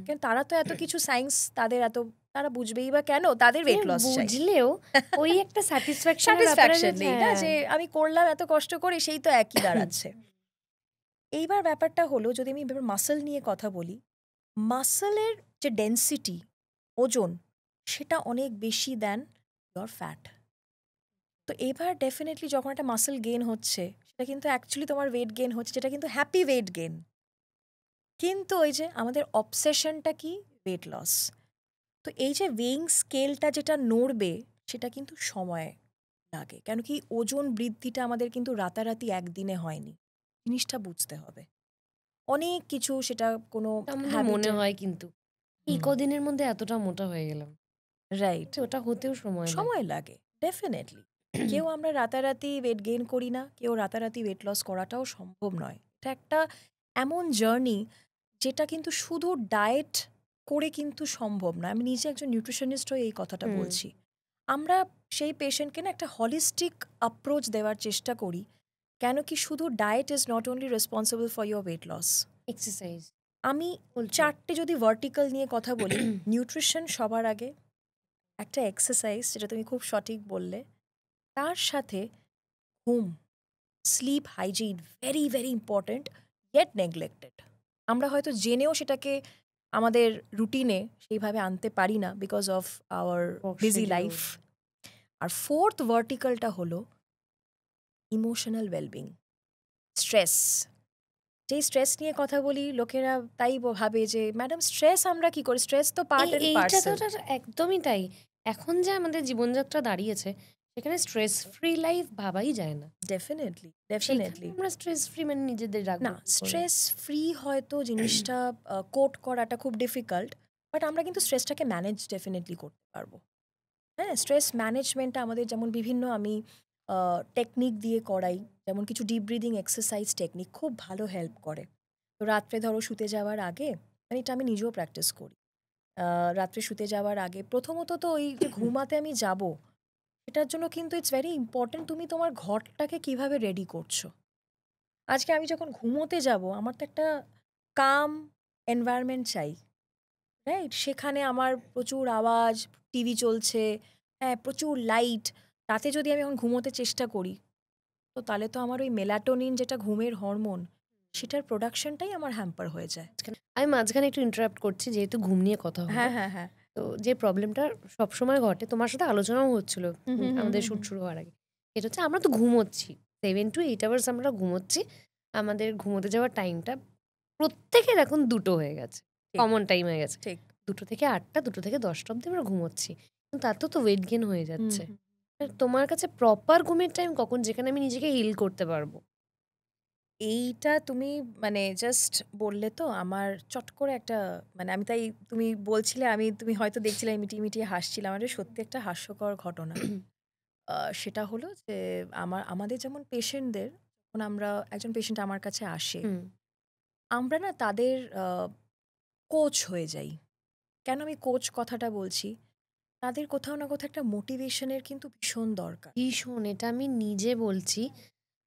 কারণ তারা তো এত কিছু সায়েন্স তাদের এত তারা বুঝবেই বা কেন, তাদের ওয়েট লস চাই, বুঝলেও ওই একটা স্যাটিসফ্যাকশন নেই না যে আমি করলাম এত কষ্ট করে সেই তো একই দাঁড়াচ্ছে। এইবার ব্যাপারটা হলো, যদি আমি এবার মাসল নিয়ে কথা বলি, মাসলের যে ডেন্সিটি, ওজন, সেটা অনেক বেশি দেন ইয়োর ফ্যাট। তো এবার ডেফিনেটলি যখন একটা মাসল গেইন হচ্ছে সেটা কিন্তু অ্যাকচুয়ালি তোমার ওয়েট গেইন হচ্ছে, যেটা কিন্তু হ্যাপি ওয়েট গেইন। কিন্তু ওই যে আমাদের অবসেশনটা কি? Weight loss. তো এই যে ওয়েইং স্কেলটা যেটা নড়বে সেটা কিন্তু সময় লাগে, কেন কি ওজন বৃদ্ধিটা আমাদের কিন্তু রাতারাতি একদিনে হয়নি, জিনিসটা বুঝতে হবে। অনেক কিছু, সেটা কোনো মনে হয় কিন্তু এই কদিনের মধ্যে এতটা মোটা হয়ে গেলাম, রাইট, ওটা হতেও সময় লাগে ডেফিনেটলি। কেউ আমরা রাতারাতি ওয়েট গেইন করি না, কেউ রাতারাতি ওয়েট লস করাটাও সম্ভব নয়। এটা একটা এমন জার্নি যেটা কিন্তু শুধু ডায়েট করে কিন্তু সম্ভব না। আমি নিজে একজন নিউট্রিশনিস্ট হয়ে এই কথাটা বলছি। আমরা সেই পেশেন্টকে না একটা হলিস্টিক অ্যাপ্রোচ দেওয়ার চেষ্টা করি, কেন কি শুধু diet is not only responsible for your weight loss. Exercise, আমি 4টে যদি ভার্টিক্যাল নিয়ে কথা বলি, নিউট্রিশন সবার আগে, একটা এক্সারসাইজ যেটা তুমি খুব সঠিক বললে, তার সাথে ঘুম, sleep hygiene very very important, get neglected. আমরা হয়তো জেনেও সেটাকে আমাদের রুটিনে সেইভাবে আনতে পারি না because of our busy life. আর ফোর্থ ভার্টিক্যালটা হলো ইমোশনাল ওয়েলবিং, স্ট্রেস। যেই স্ট্রেস নিয়ে কথা বলি লোকেরা তাই ভাবে যে ম্যাডাম স্ট্রেস আমরা কি করি, স্ট্রেস তো পার্ট এন্ড পার্সেল। একদমই তাই। এখন যে আমাদের জীবনযাত্রা দাঁড়িয়েছে সেখানে স্ট্রেস ফ্রি লাইফ ভাবাই যায় না। ডেফিনেটলি আমরা স্ট্রেস ফ্রি মানে নিজেদের রাখবো না, স্ট্রেস ফ্রি হয়তো জিনিসটা কোট করাটা খুব ডিফিকাল্ট, বাট আমরা কিন্তু স্ট্রেসটাকে ম্যানেজ ডেফিনেটলি করতে পারবো। হ্যাঁ, স্ট্রেস ম্যানেজমেন্টটা আমাদের যেমন বিভিন্ন আমি টেকনিক দিয়ে করাই, যেমন কিছু ডিপ ব্রিদিং এক্সারসাইজ টেকনিক খুব ভালো হেল্প করে। তো রাত্রে ধরো শুতে যাওয়ার আগে, মানে এটা আমি নিজেও প্র্যাকটিস করি, রাত্রে শুতে যাওয়ার আগে প্রথমত তো ওই যে ঘুমাতে আমি যাব, এটার জন্য কিন্তু ইটস ভেরি ইম্পর্টেন্ট তুমি তোমার ঘরটাকে কিভাবে রেডি করছো। আজকে আমি যখন ঘুমোতে যাব আমার তো একটা কাম এনভায়রনমেন্ট চাই, রাইট? সেখানে আমার প্রচুর আওয়াজ, টিভি চলছে, হ্যাঁ প্রচুর লাইট, তাতে যদি আমি এখন ঘুমোতে চেষ্টা করি তো তাহলে তো আমার ওই মেলাটোনিন যেটা ঘুমের হরমোন সেটার প্রোডাকশনটাই আমার হ্যাম্পার হয়ে যায়। আমি মাঝখানে একটু ইন্টারাপ্ট করছি যেহেতু ঘুম নিয়ে কথা হলো। হ্যাঁ। তো যে প্রবলেমটা সবসময় ঘটে, তোমার সাথে আলোচনাও হচ্ছিল আমাদের শুট শুরু হওয়ার আগে, এটা হচ্ছে আমরা তো ঘুমোচ্ছি 7 to 8 আওয়ার্স, আমরা ঘুমোচ্ছি, আমাদের ঘুমোতে যাওয়ার টাইমটা প্রত্যেকের এখন 2 হয়ে গেছে, কমন টাইম হয়ে গেছে। ঠিক 2 থেকে 8টা, 2 থেকে 10টা অব্দি আমরা ঘুমোচ্ছি, কিন্তু তাতেও তো ওয়েট গেন হয়ে যাচ্ছে। তোমার কাছে প্রপার ঘুমের টাইম কখন, যেখানে আমি নিজেকে হিল করতে পারবো? এইটা তুমি মানে জাস্ট বললে তো আমার চট করে একটা, মানে আমি তাই তুমি বলছিলে, তুমি হয়তো দেখছিলে আমি মিটিয়ে মিটিয়ে হাসছিলাম, আমার সত্যি একটা হাস্যকর ঘটনা। সেটা হলো যে আমাদের যেমন পেশেন্টদের, যখন আমরা একজন পেশেন্ট আমার কাছে আসে, আমরা না তাদের কোচ হয়ে যাই। কেন আমি কোচ কথাটা বলছি, তাদের কোথাও না কোথাও একটা মোটিভেশনের কিন্তু ভীষণ দরকার। ভীষণ, এটা আমি নিজে বলছি,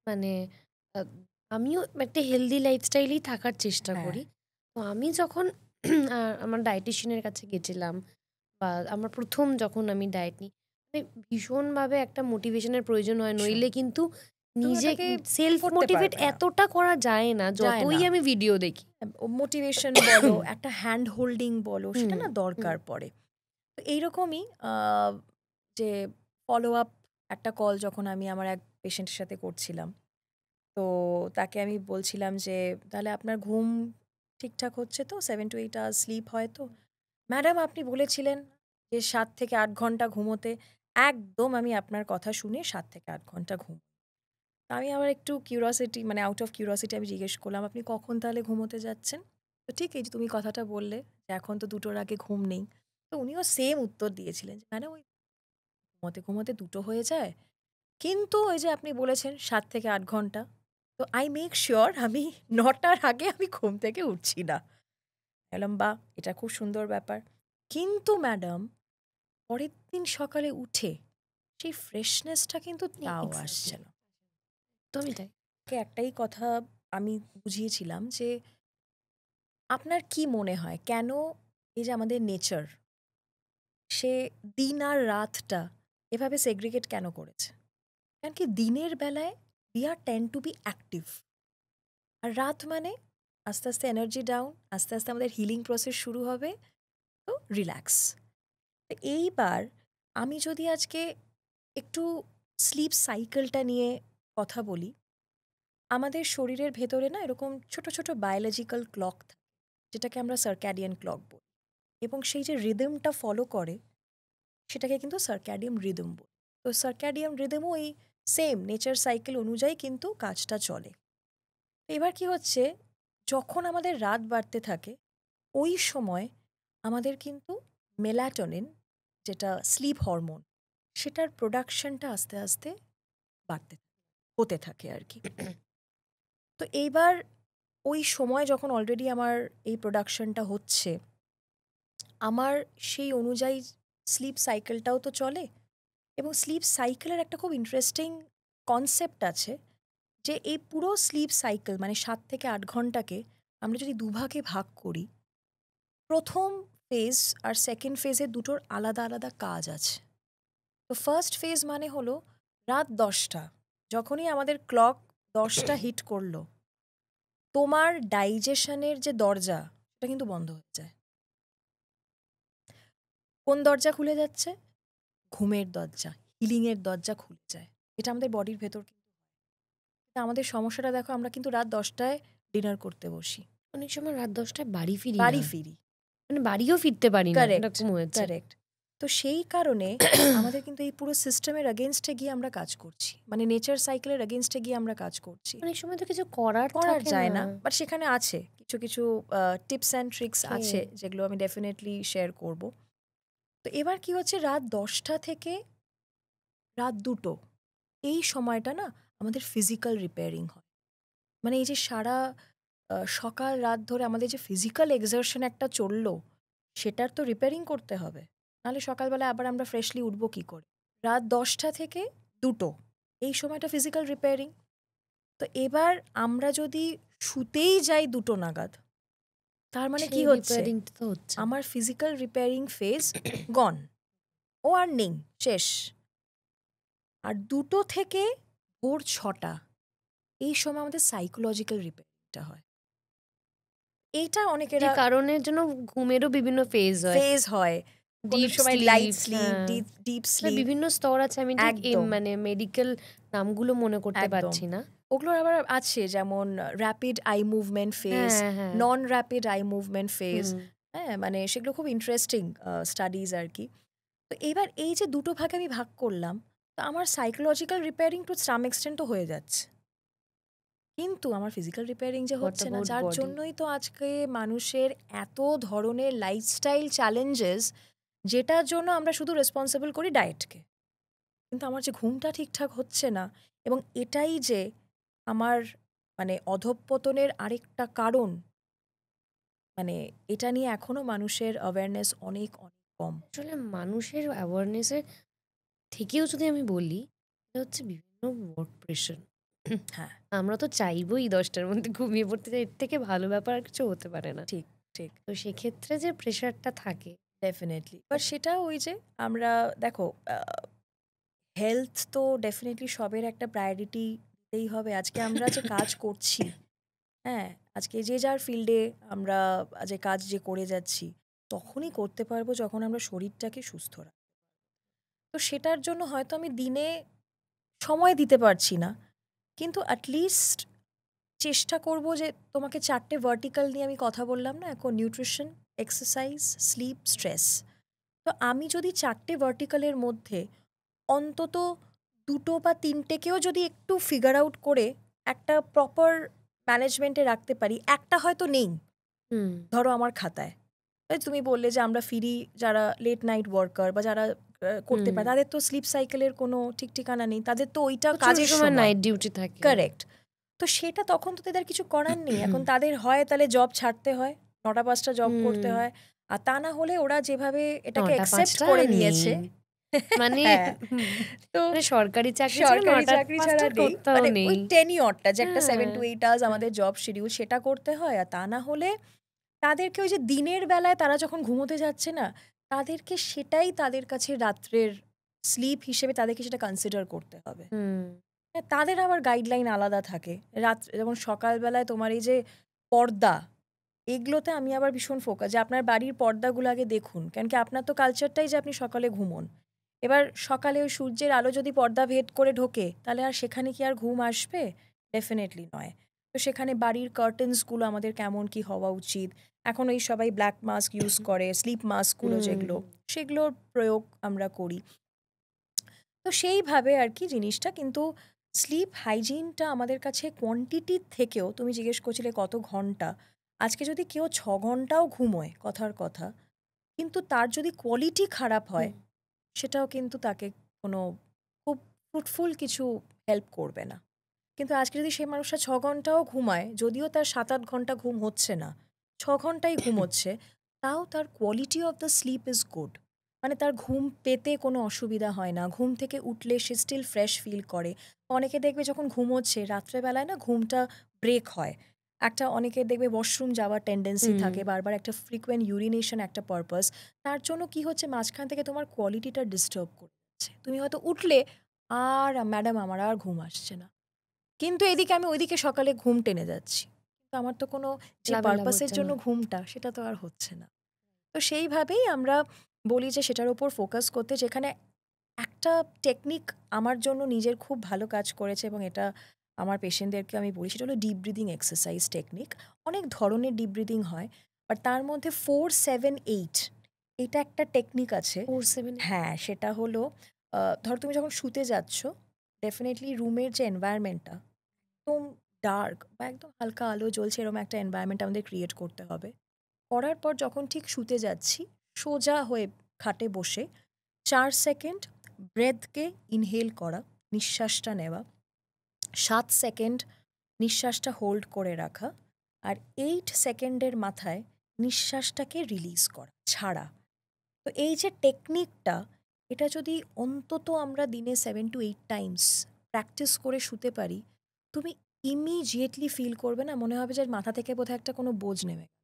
মানে আমিও একটা হেলদি লাইফস্টাইলেই থাকার চেষ্টা করি। তো আমি যখন আমার ডায়েটিশিয়ানের কাছে গেছিলাম, বা আমার প্রথম যখন আমি ডায়েট নিই, মানে ভীষণভাবে একটা মোটিভেশনের প্রয়োজন হয়, নইলে কিন্তু নিজে সেলফ মোটিভেট এতটা করা যায় না যতই আমি ভিডিও দেখি। মোটিভেশন বলো, একটা হ্যান্ড হোল্ডিং বলো, সেটা না দরকার পড়ে। তো এইরকমই যে ফলো আপ একটা কল যখন আমি আমার এক পেশেন্টের সাথে করছিলাম, তো তাকে আমি বলছিলাম যে তাহলে আপনার ঘুম ঠিকঠাক হচ্ছে তো, 7 to 8 আওয়ার্স স্লিপ হয় তো? ম্যাডাম আপনি বলেছিলেন যে 7 থেকে 8 ঘন্টা ঘুমোতে, একদম আমি আপনার কথা শুনে 7 থেকে 8 ঘন্টা ঘুম। আমি আবার একটু কিউরিওসিটি, মানে আউট অফ কিউরিওসিটি আমি জিজ্ঞেস করলাম আপনি কখন তাহলে ঘুমোতে যাচ্ছেন? তো ঠিক এই যে তুমি কথাটা বললে যে এখন তো 2টোর আগে ঘুম নেই, তো উনিও সেম উত্তর দিয়েছিলেন যে ম্যাডাম ওই ঘুমোতে ঘুমোতে 2টো হয়ে যায়, কিন্তু ওই যে আপনি বলেছেন 7 থেকে 8 ঘন্টা, তো আই মেক শিওর আমি 9টার আগে আমি ঘুম থেকে উঠছি না। এলাম বা এটা খুব সুন্দর ব্যাপার। কিন্তু ম্যাডাম পরের দিন সকালে উঠে সেই ফ্রেশনেসটা কিন্তু তাও আসছে না। একদমই তাই। ওকে একটাই কথা আমি বুঝিয়েছিলাম যে আপনার কি মনে হয় কেন এই যে আমাদের নেচার সে দিন আর রাতটা এভাবে সেগ্রিগেট কেন করেছে? কারণ কি দিনের বেলায় we are tend to be active, আর রাত মানে আস্তে আস্তে এনার্জি ডাউন, আস্তে আস্তে আমাদের হিলিং প্রসেস শুরু হবে, তো রিল্যাক্স। তো এইবার আমি যদি আজকে একটু স্লিপ সাইকেলটা নিয়ে কথা বলি, আমাদের শরীরের ভেতরে না এরকম ছোট ছোট বায়োলজিক্যাল ক্লক থাকে যেটাকে আমরা সার্ক্যাডিয়ান ক্লক বলি, এবং সেই যে রিদমটা ফলো করে সেটাকে কিন্তু সার্ক্যাডিয়াম রিদম বলি। তো সার্ক্যাডিয়াম রিদমও এই সেম নেচার সাইকেল অনুযায়ী কিন্তু কাজটা চলে। এবার কি হচ্ছে, যখন আমাদের রাত বাড়তে থাকে ওই সময় আমাদের কিন্তু মেলাটোনিন, যেটা স্লিপ হরমোন, সেটার প্রোডাকশনটা আস্তে আস্তে বাড়তে হতে থাকে আর কি। তো এইবার ওই সময় যখন অলরেডি আমার এই প্রোডাকশনটা হচ্ছে, আমার সেই অনুযায়ী স্লিপ সাইকেলটাও তো চলে, এবং স্লিপ সাইকেলের একটা খুব ইন্টারেস্টিং কনসেপ্ট আছে যে এই পুরো স্লিপ সাইকেল মানে 7 থেকে 8 ঘন্টাকে আমরা যদি দুভাগে ভাগ করি, প্রথম ফেজ আর সেকেন্ড ফেজে দুটোর আলাদা আলাদা কাজ আছে। তো ফার্স্ট ফেজ মানে হলো রাত 10টা, যখনই আমাদের ক্লক 10টা হিট করলো, তোমার ডাইজেশনের যে দরজা সেটা কিন্তু বন্ধ হয়ে যায়। কোন দরজা খুলে যাচ্ছে? ঘুমের দরজা, হিলিংয়ের দরজা খুলে যায়। এটা আমাদের বডির ভেতর কিন্তু হয়। আমাদের সমস্যাটা দেখো, আমরা কিন্তু রাত 10টায় ডিনার করতে বসি, অনেক সময় রাত 10টায় বাড়ি ফিরি বাড়ি না। ফিরি। মানে বাড়িও ফিরতে পারি না, কারেক্ট, এরকম হয়েছে। কারেক্ট। তো সেই কারণে আমাদের কিন্তু এই পুরো সিস্টেমের এগেনস্টে গিয়ে আমরা কাজ করছি, মানে নেচার সাইকেলের এগেনস্টে গিয়ে আমরা কাজ করছি। অনেক সময় তো কিছু করার করার থাকে যায় না, বাট সেখানে আছে কিছু কিছু টিপস অ্যান্ড ট্রিক্স Okay. আছে যেগুলো আমি ডেফিনেটলি শেয়ার করব। তো এবার কি হচ্ছে, রাত 10টা থেকে রাত 2টো এই সময়টা না আমাদের ফিজিক্যাল রিপেয়ারিং হয়। মানে এই যে সারা সকাল রাত ধরে আমাদের যে ফিজিক্যাল এক্সারশন একটা চললো, সেটার তো রিপেয়ারিং করতে হবে, নাহলে সকালবেলা আবার আমরা ফ্রেশলি উঠবো কী করে? রাত 10টা থেকে 2টো এই সময়টা ফিজিক্যাল রিপেয়ারিং। তো এবার আমরা যদি শুতেই যাই 2টো নাগাদ, তার মানে কি সেই হচ্ছে, রিপেয়ারিংটা তো হচ্ছে না। আমার ফিজিক্যাল রিপেয়ারিং ফেজ গন, ও আর নেই, শেষ। আর 2টো থেকে ভোর 6টা এই সময় আমাদের সাইকোলজিক্যাল রিপেয়ারিংটা হয়। এইটা যে অনেকেরা কারণের জন্য ঘুমেরও বিভিন্ন ফেজ হয়। ফেজ হয়, কোনো ডিপ সময় light sleep, sleep, deep sleep, বিভিন্ন স্তর আছে। আমি ঠিক একদম। মানে মেডিকেল নামগুলো মনে করতে একদম। পারছি না। ওগুলোর আবার আছে যেমন র্যাপিড আই মুভমেন্ট ফেজ, হ্যাঁ। নন র্যাপিড আই মুভমেন্ট ফেজ। হুম। হ্যাঁ, মানে সেগুলো খুব ইন্টারেস্টিং স্টাডিজ আর কি। তো এবার এই যে দুটো ভাগে আমি ভাগ করলাম, তো আমার psychological repairing to some extent তো হয়ে যাচ্ছে, কিন্তু আমার ফিজিক্যাল রিপেয়ারিং যে What হচ্ছে না, about যার body? জন্যই তো আজকে মানুষের এত ধরনের লাইফস্টাইল চ্যালেঞ্জেস, যেটার জন্য আমরা শুধু রেসপন্সিবল করি ডায়েটকে। কিন্তু আমার যে ঘুমটা ঠিকঠাক হচ্ছে না, এবং এটাই যে আমার মানে অধঃপতনের আরেকটা কারণ, মানে এটা নিয়ে এখনো মানুষের অ্যাওয়ারনেস অনেক অনেক কম। আসলে মানুষের অ্যাওয়ারনেসের থেকেও যদি আমি বলি, এটা হচ্ছে বিভিন্ন ওয়ার্ক প্রেশার। হ্যাঁ, আমরা তো চাইবই 10টার মধ্যে ঘুমিয়ে পড়তে, এর থেকে ভালো ব্যাপার আর কিছু হতে পারে না। ঠিক ঠিক, তো সেক্ষেত্রে যে প্রেশারটা থাকে, ডেফিনেটলি। বাট সেটা ওই যে আমরা দেখো, হেলথ তো ডেফিনেটলি সবের একটা প্রায়োরিটি দিতেই হবে। আজকে আমরা যে কাজ করছি, হ্যাঁ, আজকে যে যার ফিল্ডে আমরা যে কাজ যে করে যাচ্ছি, তখনই করতে পারবো যখন আমরা শরীরটাকে সুস্থ রাখি। তো সেটার জন্য হয়তো আমি দিনে সময় দিতে পারছি না, কিন্তু অ্যাটলিস্ট চেষ্টা করব যে তোমাকে 4টে ভার্টিক্যাল নিয়ে আমি কথা বললাম না এখন, নিউট্রিশন, এক্সারসাইজ, স্লিপ, স্ট্রেস। তো আমি যদি 4টে ভার্টিক্যালের মধ্যে অন্তত 2টো বা 3টেকেও যদি একটু ফিগার আউট করে একটা প্রপার ম্যানেজমেন্টে রাখতে পারি, একটা হয়তো নেই ধরো আমার খাতায়। এই তুমি বললে যে আমরা ফিরি যারা লেট নাইট ওয়ার্কার বা যারা করতে পারে, তাদের তো স্লিপ সাইকেলের কোনো ঠিক ঠিকানা নেই, তাদের তো ওইটা কাজের সময় নাইট ডিউটি থাকে। কারেক্ট। তো সেটা তখন তো তাদের কিছু করার নেই, এখন তাদের হয় তাহলে জব ছাড়তে হয়, 9টা-5টা জব করতে হয়। আর তা না হলে ওরা যেভাবে এটাকে 9টা অ্যাকসেপ্ট 5টা করে নেই। নিয়েছে মানে হ্যাঁ, তো মানে সরকারি চাকরি ছাড়া সরকারি 9টা চাকরি ছাড়া 5টা নেই, কোথাও মানে নেই। ওই টেনিওরটা যে একটা 7 to হ্যাঁ। 8 আওয়ার্স আমাদের জব শিডিউল সেটা করতে হয়। আর তা না হলে তাদেরকে ওই যে দিনের বেলায় তারা যখন ঘুমোতে যাচ্ছে না, তাদেরকে সেটাই তাদের কাছে রাত্রের স্লিপ হিসেবে তাদেরকে সেটা কনসিডার করতে হবে। হুম। হ্যাঁ, তাদের আবার গাইডলাইন আলাদা থাকে। রাত্রে যেমন সকালবেলায় তোমার এই যে পর্দা, এগুলোতে আমি আবার ভীষণ ফোকাস যে আপনার বাড়ির পর্দাগুলো আগে দেখুন। কারণ কি আপনার তো কালচারটাই যে আপনি সকালে ঘুমোন। এবার সকালে ওই সূর্যের আলো যদি পর্দা ভেদ করে ঢোকে, তাহলে আর সেখানে কি আর ঘুম আসবে? ডেফিনেটলি নয়। তো সেখানে বাড়ির কার্টেন্সগুলো আমাদের কেমন কি হওয়া উচিত? এখন ওই সবাই ব্ল্যাক মাস্ক ইউজ করে, স্লিপ মাস্কগুলো যেগুলো, সেগুলোর প্রয়োগ আমরা করি। তো সেইভাবে আর কি জিনিসটা, কিন্তু স্লিপ হাইজিনটা আমাদের কাছে কোয়ান্টিটির থেকেও, তুমি জিজ্ঞেস করছিলে কত ঘন্টা, আজকে যদি কেউ 6 ঘন্টাও ঘুমোয় কথার কথা, কিন্তু তার যদি কোয়ালিটি খারাপ হয়, সেটাও কিন্তু তাকে কোনো খুব ফ্রুটফুল কিছু হেল্প করবে না। কিন্তু আজকে যদি সেই মানুষটা 6 ঘন্টাও ঘুমায়, যদিও তার 7-8 ঘন্টা ঘুম হচ্ছে না, 6 ঘন্টাই ঘুমোচ্ছে, তাও তার quality of the sleep is good. মানে তার ঘুম পেতে কোনো অসুবিধা হয় না, ঘুম থেকে উঠলে সে স্টিল ফ্রেশ ফিল করে। অনেকে দেখবে যখন ঘুমোচ্ছে রাত্রেবেলায় না ঘুমটা ব্রেক হয়, একটা অনেকের দেখবে ওয়াশরুম যাওয়ার টেন্ডেন্সি থাকে, বারবার একটা ফ্রিকুয়েন্ট ইউরিনেশন একটা পারপাস। তার জন্য কি হচ্ছে, মাঝখান থেকে তোমার কোয়ালিটিটা ডিস্টার্ব করে যাচ্ছে। তুমি হয়তো উঠলে আর ম্যাডাম আমার আর ঘুম আসছে না, কিন্তু এদিকে আমি ওইদিকে সকালে ঘুম টেনে যাচ্ছি, কিন্তু আমার তো কোনো যে লাভে লাভ পারপাসের হচ্ছে জন্য না। ঘুমটা, সেটা তো আর হচ্ছে না। তো সেইভাবেই আমরা বলি যে সেটার উপর ফোকাস করতে, যেখানে একটা টেকনিক আমার জন্য নিজের খুব ভালো কাজ করেছে, এবং এটা আমার পেশেন্টদেরকে আমি বলি, সেটা হলো ডিপ ব্রিদিং এক্সারসাইজ টেকনিক। অনেক ধরনের ডিপ ব্রিদিং হয়, বাট তার মধ্যে 4-7-8 এটা একটা টেকনিক আছে। 4-7 হ্যাঁ, সেটা হলো ধরো তুমি যখন শুতে যাচ্ছ, ডেফিনেটলি রুমের যে এনভায়রনমেন্টটা একদম ডার্ক বা একদম হালকা আলো জ্বলছে, এরকম একটা এনভায়রনমেন্ট আমাদের ক্রিয়েট করতে হবে। করার পর যখন ঠিক শুতে যাচ্ছি, সোজা হয়ে খাটে বসে 4 সেকেন্ড ব্রেথকে ইনহেল করা, নিঃশ্বাসটা নেওয়া, 7 সেকেন্ড নিঃশ্বাসটা হোল্ড করে রাখা, আর 8 সেকেন্ডের মাথায় নিঃশ্বাসটাকে রিলিজ করা, ছাড়া। তো এই যে টেকনিকটা, এটা যদি অন্তত আমরা দিনে 7-8 টাইমস প্র্যাকটিস করে শুতে পারি, তুমি ইমিডিয়েটলি ফিল করবে না, মনে হবে যে মাথা থেকে বোধহয় একটা কোনো বোঝ নেমে গেল।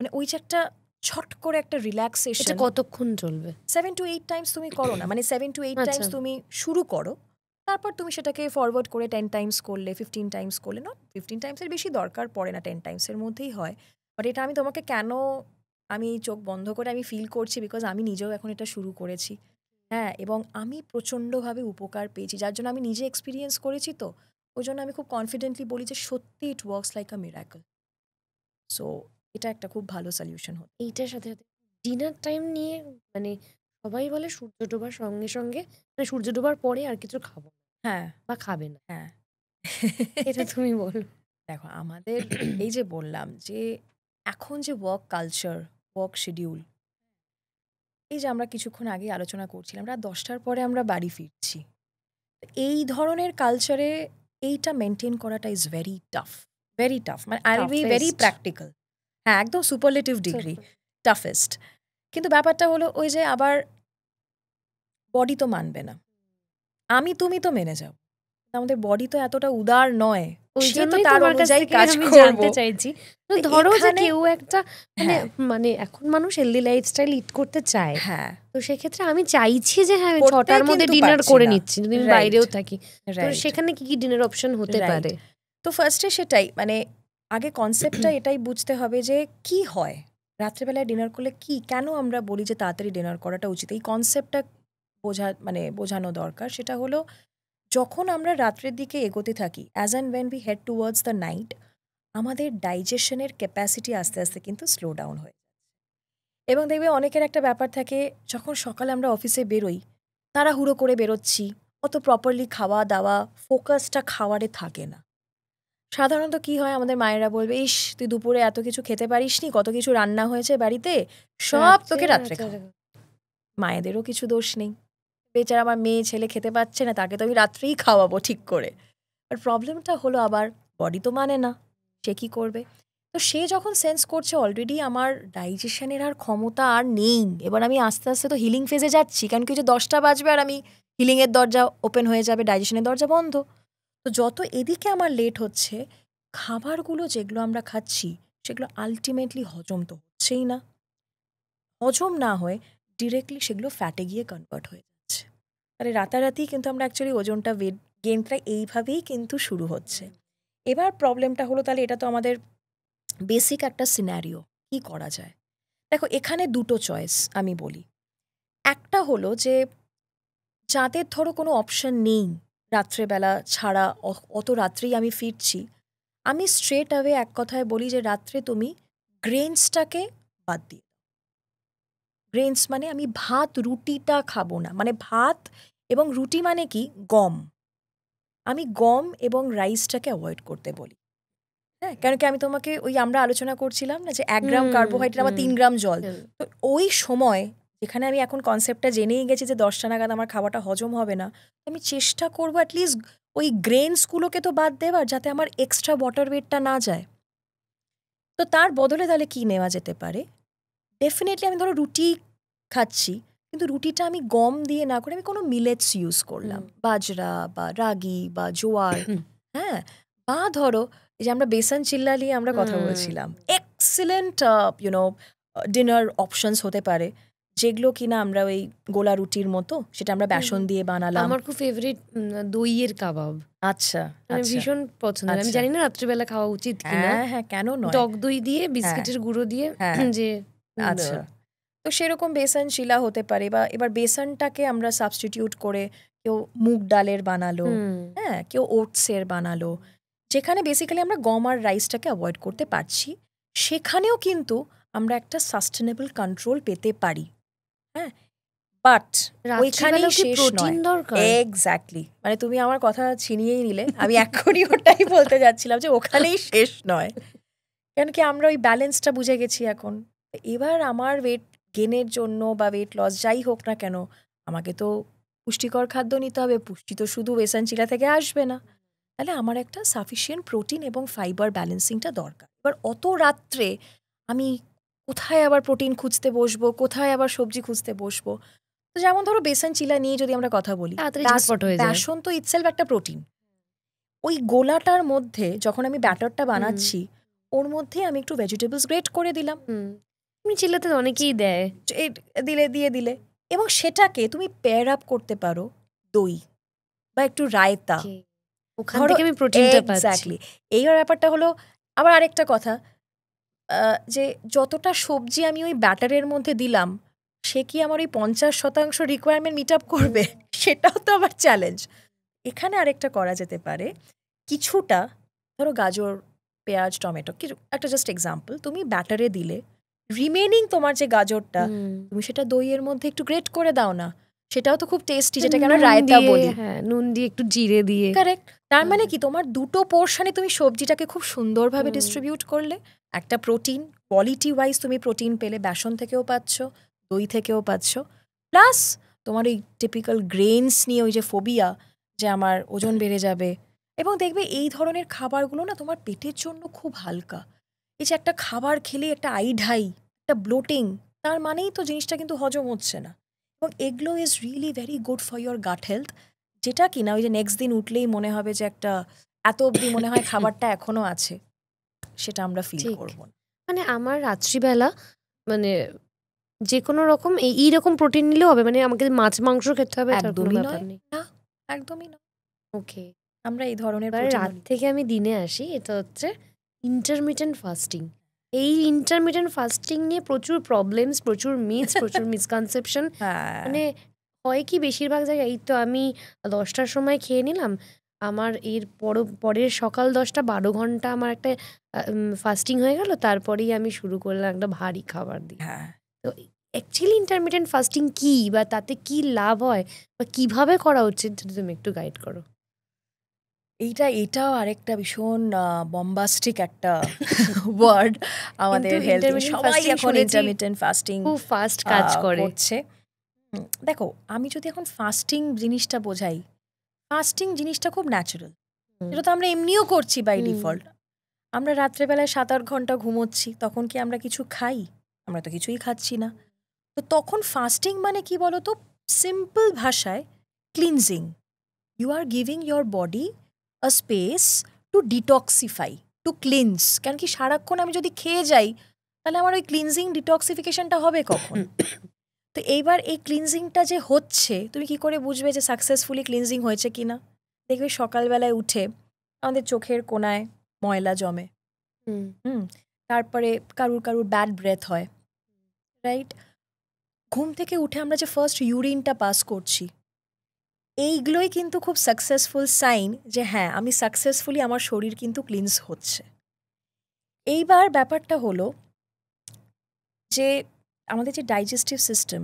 মানে ওই যে একটা ছট করে একটা এটা রিল্যাক্সেশন। কতক্ষণ চলবে? 7-8 টাইমস তুমি করো না, মানে 7-8 আচ্ছা। টাইমস তুমি শুরু করো, তারপর তুমি সেটাকে ফরওয়ার্ড করে 10 টাইমস করলে, 15 টাইমস করলে, না 15 টাইমসের বেশি দরকার পড়ে না, 10 টাইমসের মধ্যেই হয়। বাট এটা আমি তোমাকে কেন, আমি চোখ বন্ধ করে আমি ফিল করছি, বিকজ আমি নিজেও এখন এটা শুরু করেছি। হ্যাঁ, এবং আমি প্রচণ্ডভাবে উপকার পেয়েছি, যার জন্য আমি নিজে এক্সপিরিয়েন্স করেছি। তো ওই জন্য আমি খুব কনফিডেন্টলি বলি যে সত্যি it works like a miracle. So এটা একটা খুব ভালো সলিউশন হতো। এইটার সাথে সাথে ডিনার টাইম নিয়ে, মানে সবাই বলে সূর্য ডোবার সঙ্গে সঙ্গে, মানে সূর্য ডোবার পরে আর কিছু খাবো না হ্যাঁ, বা খাবে না, হ্যাঁ। এটা তুমি বলো। দেখো, আমাদের এই যে বললাম যে এখন যে ওয়ার্ক কালচার, ওয়ার্ক শিডিউল, এই যে আমরা কিছুক্ষণ আগে আলোচনা করছিলাম, রাত 10টার পরে আমরা বাড়ি ফিরছি, এই ধরনের কালচারে এইটা মেনটেন করাটা is very tough, very tough. মানে I will be very Toughest. Practical. হ্যাঁ, একদম সুপারলেটিভ ডিগ্রি, টাফেস্ট। কিন্তু ব্যাপারটা হলো ওই যে আবার বডি তো মানবে না, তুমি তো মেনে যাও, আমাদের বডি তো এতটা উদার নয়, ওই সে তো জন্যই তার তোমার কাছ অনুযায়ী থেকে কাজ আমি করবো। জানতে চাইছি, তো ধরো যে এখানে কেউ একটা মানে হ্যাঁ, মানে এখন মানুষ হেলদি লাইফস্টাইল লিড করতে চায়, হ্যাঁ, তো সেক্ষেত্রে আমি চাইছি যে হ্যাঁ আমি করতে 6টার মধ্যে কিন্তু ডিনার পারছি করে না। নিচ্ছি, যদি আমি রাইট, বাইরেও থাকি, তো রাইট, সেখানে কি কি ডিনার অপশন হতে রাইট। পারে? তো ফার্স্টে সেটাই, মানে আগে কনসেপ্টটা এটাই বুঝতে হবে যে কি হয় রাত্রেবেলায় ডিনার করলে, কি কেন আমরা বলি যে তাড়াতাড়ি ডিনার করাটা উচিত, এই কনসেপ্টটা বোঝানো দরকার। সেটা হলো, যখন আমরা রাত্রের দিকে এগোতে থাকি, as and when we head towards the night, আমাদের ডাইজেশনের ক্যাপাসিটি আস্তে আস্তে কিন্তু স্লো ডাউন হয়। এবং দেখবে অনেকের একটা ব্যাপার থাকে, যখন সকালে আমরা অফিসে বেরোই, তাড়াহুড়ো করে বেরোচ্ছি, অত প্রপারলি খাওয়া দাওয়া, ফোকাসটা খাওয়ারে থাকে না। সাধারণত কি হয়, আমাদের মায়েরা বলবে, ইস তুই দুপুরে এত কিছু খেতে পারিসনি, কত কিছু রান্না হয়েছে বাড়িতে, সব তোকে রাত্রে খাও। মায়েদেরও কিছু দোষ নেই, বেচারা আমার মেয়ে ছেলে খেতে পাচ্ছে না, তাকে তো আমি রাত্রেই খাওয়াবো ঠিক করে। আর প্রবলেমটা হলো আবার বডি তো মানে না, সে কি করবে। তো সে যখন সেন্স করছে অলরেডি আমার ডাইজেশনের আর ক্ষমতা আর নেই, এবার আমি আস্তে আস্তে তো হিলিং ফেজে যাচ্ছি, কারণ কি যে 10টা বাজবে আর আমি হিলিংয়ের দরজা ওপেন হয়ে যাবে, ডাইজেশনের দরজা বন্ধ। তো যত এদিকে আমার লেট হচ্ছে, খাবারগুলো যেগুলো আমরা খাচ্ছি সেগুলো আলটিমেটলি হজম তো হচ্ছেই না, হজম না হয়ে ডিরেক্টলি সেগুলো ফ্যাটে গিয়ে কনভার্ট হয়ে যাচ্ছে। তাহলে রাতারাতি কিন্তু আমরা অ্যাকচুয়ালি ওজনটা ওয়েট গেইনটা এইভাবেই কিন্তু শুরু হচ্ছে। এবার প্রবলেমটা হলো, তাহলে এটা তো আমাদের বেসিক একটা সিনারিও, কি করা যায়? দেখো এখানে দুটো চয়েস আমি বলি। একটা হলো যে যাদের ধরো কোনো অপশন নেই রাত্রেবেলা ছাড়া, অত রাত্রেই আমি ফিরছি, আমি স্ট্রেট অ্যাওয়ে এক কথায় বলি যে রাত্রে তুমি গ্রেনসটাকে বাদ দিয়ে। গ্রেনস মানে আমি ভাত রুটিটা খাবো না, মানে ভাত এবং রুটি মানে কি গম, আমি গম এবং রাইসটাকে অ্যাভয়েড করতে বলি। হ্যাঁ, কেন কি আমি তোমাকে ওই আমরা আলোচনা করছিলাম না যে 1 গ্রাম কার্বোহাইড্রেট আবার 3 গ্রাম জল। তো ওই সময় যেখানে আমি এখন কনসেপ্টটা জেনেই গেছি যে 10টা নাগাদ আমার খাওয়াটা হজম হবে না, আমি চেষ্টা করবো অ্যাটলিস্ট ওই গ্রেনসগুলোকে তো বাদ দেওয়ার, যাতে আমার এক্সট্রা ওয়াটার ওয়েটটা না যায়। তো তার বদলে তাহলে কি নেওয়া যেতে পারে? ডেফিনেটলি আমি ধরো রুটি খাচ্ছি, কিন্তু রুটিটা আমি গম দিয়ে না করে আমি কোনো মিলেটস ইউজ করলাম, বাজরা বা রাগি বা জোয়ার। হ্যাঁ, বা ধরো এই যে আমরা বেসন চিল্লা নিয়ে আমরা কথা বলছিলাম, এক্সিলেন্ট ইউনো ডিনার অপশনস হতে পারে, যেগুলো কিনা আমরা ওই গোলা রুটির মতো সেটা আমরা বেসন দিয়ে বানালাম। আমার খুব ফেভারিট দইয়ের কাবাব। আচ্ছা, আমি ভীষণ পছন্দ। আমি জানি না রাত্রিবেলা খাওয়া উচিত কিনা। হ্যাঁ হ্যাঁ, কেন নয়, টক দই দিয়ে বিস্কিটের গুঁড়ো দিয়ে যে আচ্ছা, তো সেরকম বেসন শিলা হতে পারে। বা এবার বেসনটাকে আমরা সাবস্টিটিউট করে কেউ মুগ ডালের বানালো, হ্যাঁ, কেউ ওটসের বানালো, যেখানে বেসিক্যালি আমরা গম আর রাইসটাকে অ্যাভয়েড করতে পারছি, সেখানেও কিন্তু আমরা একটা সাস্টেনেবল কন্ট্রোল পেতে পারি। হ্যাঁ, বাট ওইখানেই শেষ নয়। এক্স্যাক্টলি, মানে তুমি আমার কথা ছিনিয়েই নিলে, আমি এখনই ওটাই বলতে যাচ্ছিলাম যে ওখানেই শেষ নয়, কেন কি আমরা ওই ব্যালেন্সটা বুঝে গেছি এখন। এবার আমার ওয়েট গেনের জন্য বা ওয়েট লস যাই হোক না কেন, আমাকে তো পুষ্টিকর খাদ্য নিতে হবে। পুষ্টি তো শুধু বেসন চিলা থেকে আসবে না, তাহলে আমার একটা সাফিসিয়েন্ট প্রোটিন এবং ফাইবার ব্যালেন্সিংটা দরকার। এবার অত রাত্রে আমি কোথায় আবার প্রোটিন খুঁজতে বসবো, কোথায় আবার সবজি খুঁজতে বসবো? তো যেমন ধরো বেসন চিলা নিয়ে যদি আমরা কথা বলি, বেসন তো ইটসেলফ একটা প্রোটিন। ওই গোলাটার মধ্যে যখন আমি ব্যাটারটা বানাচ্ছি, ওর মধ্যে আমি একটু ভেজিটেবলস গ্রেট করে দিলাম, তুমি চিল্লাতে অনেকেই দেয়, দিলে এবং সেটাকে তুমি পেয়ার আপ করতে পারো দই বা একটু রায়তা, ওখান থেকে আমি প্রোটিনটা পাচ্ছি। এই ব্যাপারটা হলো। আবার আরেকটা কথা, যে যতটা সবজি আমি ওই ব্যাটারের মধ্যে দিলাম, সে কি আমার ওই 50% রিকোয়ারমেন্ট মিট আপ করবে? সেটাও তো আবার চ্যালেঞ্জ। এখানে আরেকটা করা যেতে পারে, কিছুটা ধরো গাজর, পেঁয়াজ, টমেটো, কিছু একটা জাস্ট এক্সাম্পল, তুমি ব্যাটারে দিলে রিমেনিং তোমার যে গাজরটা, তুমি সেটা দইয়ের মধ্যে একটু গ্রেট করে দাও না, সেটাও তো খুব টেস্টি, যেটাকে আমরা রায়তা বলি। হ্যাঁ, নুন দিয়ে একটু জিরে দিয়ে। কারেক্ট। তার মানে কি তোমার দুটো পোর্শনে তুমি সবজিটাকে খুব সুন্দরভাবে ডিস্ট্রিবিউট করলে, একটা প্রোটিন কোয়ালিটি ওয়াইজ তুমি প্রোটিন পেলে, বেসন থেকেও পাচ্ছ, দই থেকেও পাচ্ছ, প্লাস তোমার ওই টিপিক্যাল গ্রেনস নিয়ে ওই যে ফোবিয়া যে আমার ওজন বেড়ে যাবে, এবং দেখবে এই ধরনের খাবারগুলো না তোমার পেটের জন্য খুব হালকা। এই যে একটা খাবার খেলে একটা আইঢাই, একটা ব্লোটিং, তার মানেই তো জিনিসটা কিন্তু হজম হচ্ছে না। এবং এগুলো is really very good for your gut health, যেটা কিনা ওই যে নেক্সট দিন উঠলেই মনে হবে যে একটা এত অবধি মনে হয় খাবারটা এখনো আছে, সেটা আমরা ফিল করবো না। মানে আমার রাত্রিবেলা মানে যে কোনো রকম এইরকম প্রোটিন নিলেও হবে, মানে আমাকে মাছ মাংস খেতে হবে? একদমই নয়, না, একদমই না। ওকে, আমরা এই ধরনের রাত থেকে আমি দিনে আসি, এটা হচ্ছে ইন্টারমিটেন্ট ফাস্টিং। এই ইন্টারমিটেন্ট ফাস্টিং নিয়ে প্রচুর প্রবলেমস, প্রচুর মিথস, প্রচুর মিসকনসেপশন। মানে হয় কি বেশিরভাগ জায়গায়, এই তো আমি 10টার সময় খেয়ে নিলাম, আমার এর পরের সকাল 10টা 12 ঘন্টা আমার একটা ফাস্টিং হয়ে গেল, তারপরেই আমি শুরু করলাম একটা ভারী খাবার দিয়ে। তো অ্যাকচুয়ালি ইন্টারমিটেন্ট ফাস্টিং কি, বা তাতে কি লাভ হয়, বা কিভাবে করা উচিত, যদি তুমি একটু গাইড করো। এটাও আরেকটা ভীষণ বম্বাস্টিক একটা ওয়ার্ড আমাদের হেলথে। সবাই এখন ইন্টারমিটেন্ট ফাস্টিং খুব ফাস্ট কাজ করছে। দেখো, আমি যদি এখন ফাস্টিং জিনিসটা বোঝাই, ফাস্টিং জিনিসটা খুব ন্যাচারাল, এটা তো আমরা এমনিও করছি বাই ডিফল্ট। আমরা রাত্রেবেলায় 7-8 ঘন্টা ঘুমোচ্ছি, তখন কি আমরা কিছু খাই? আমরা তো কিছুই খাচ্ছি না। তো তখন ফাস্টিং মানে কি বলতো? সিম্পল ভাষায় cleansing. You are giving your body a space to detoxify, to cleanse. কারণ কি সারাক্ষণ আমি যদি খেয়ে যাই, তাহলে আমার ওই ক্লিনজিং ডিটক্সিফিকেশনটা হবে কখন? তো এইবার এই ক্লিনজিংটা যে হচ্ছে, তুমি কি করে বুঝবে যে সাকসেসফুলি ক্লিনজিং হয়েছে কিনা? দেখবে সকালবেলায় উঠে আমাদের চোখের কোণায় ময়লা জমে। হুম। তারপরে কারুর কারুর ব্যাড ব্রেথ হয়, রাইট? ঘুম থেকে উঠে আমরা যে ফার্স্ট ইউরিনটা পাস করছি, এইগুলোই কিন্তু খুব সাকসেসফুল সাইন যে হ্যাঁ, আমি সাকসেসফুলি আমার শরীর কিন্তু ক্লিনস হচ্ছে। এইবার ব্যাপারটা হলো যে আমাদের যে ডাইজেস্টিভ সিস্টেম,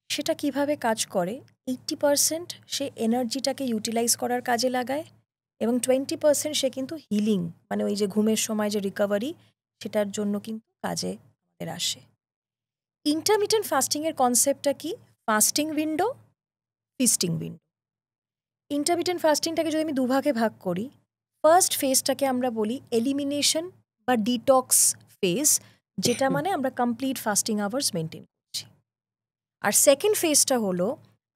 সেটা কিভাবে কাজ করে? 80% সে এনার্জিটাকে ইউটিলাইজ করার কাজে লাগায়, এবং 20% সে কিন্তু হিলিং, মানে ওই যে ঘুমের সময় যে রিকভারি, সেটার জন্য কিন্তু কাজে আমাদের আসে। ইন্টারমিটেন্ট ফাস্টিংয়ের কনসেপ্টটা কি? Fasting window, feasting window. Intermittent ফাস্টিংটাকে যদি আমি দুভাগে ভাগ করি, ফার্স্ট ফেজটাকে আমরা বলি এলিমিনেশন বা ডিটক্স ফেজ, যেটা মানে আমরা কমপ্লিট ফাস্টিং আওয়ার্স মেনটেন করছি। আর সেকেন্ড ফেজটা হলো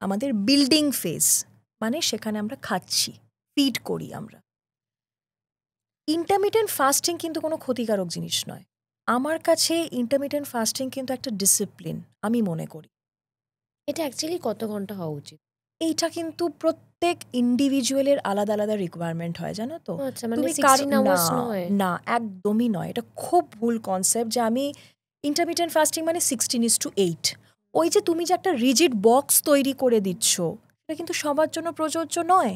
আমাদের বিল্ডিং ফেজ, মানে সেখানে আমরা খাচ্ছি, ফিড করি আমরা। ইন্টারমিটেন্ট ফাস্টিং কিন্তু কোনো ক্ষতিকারক জিনিস নয়। আমার কাছে ইন্টারমিটেন্ট ফাস্টিং কিন্তু একটা ডিসিপ্লিন, আমি মনে করি। এটা অ্যাকচুয়ালি কত ঘন্টা হওয়া উচিত? এইটা কিন্তু প্রত্যেক ইন্ডিভিজুয়ালের আলাদা আলাদা রিকোয়ারমেন্ট হয়, জানো তো? আচ্ছা, মানে তুমি 16 আওয়ার্স নয়? না, একদমই নয়। এটা খুব ভুল কনসেপ্ট যে আমি ইন্টারমিটেন্ট ফাস্টিং মানে 16:8। ওই যে তুমি যে একটা রিজিড বক্স তৈরি করে দিচ্ছ, সেটা কিন্তু সবার জন্য প্রযোজ্য নয়।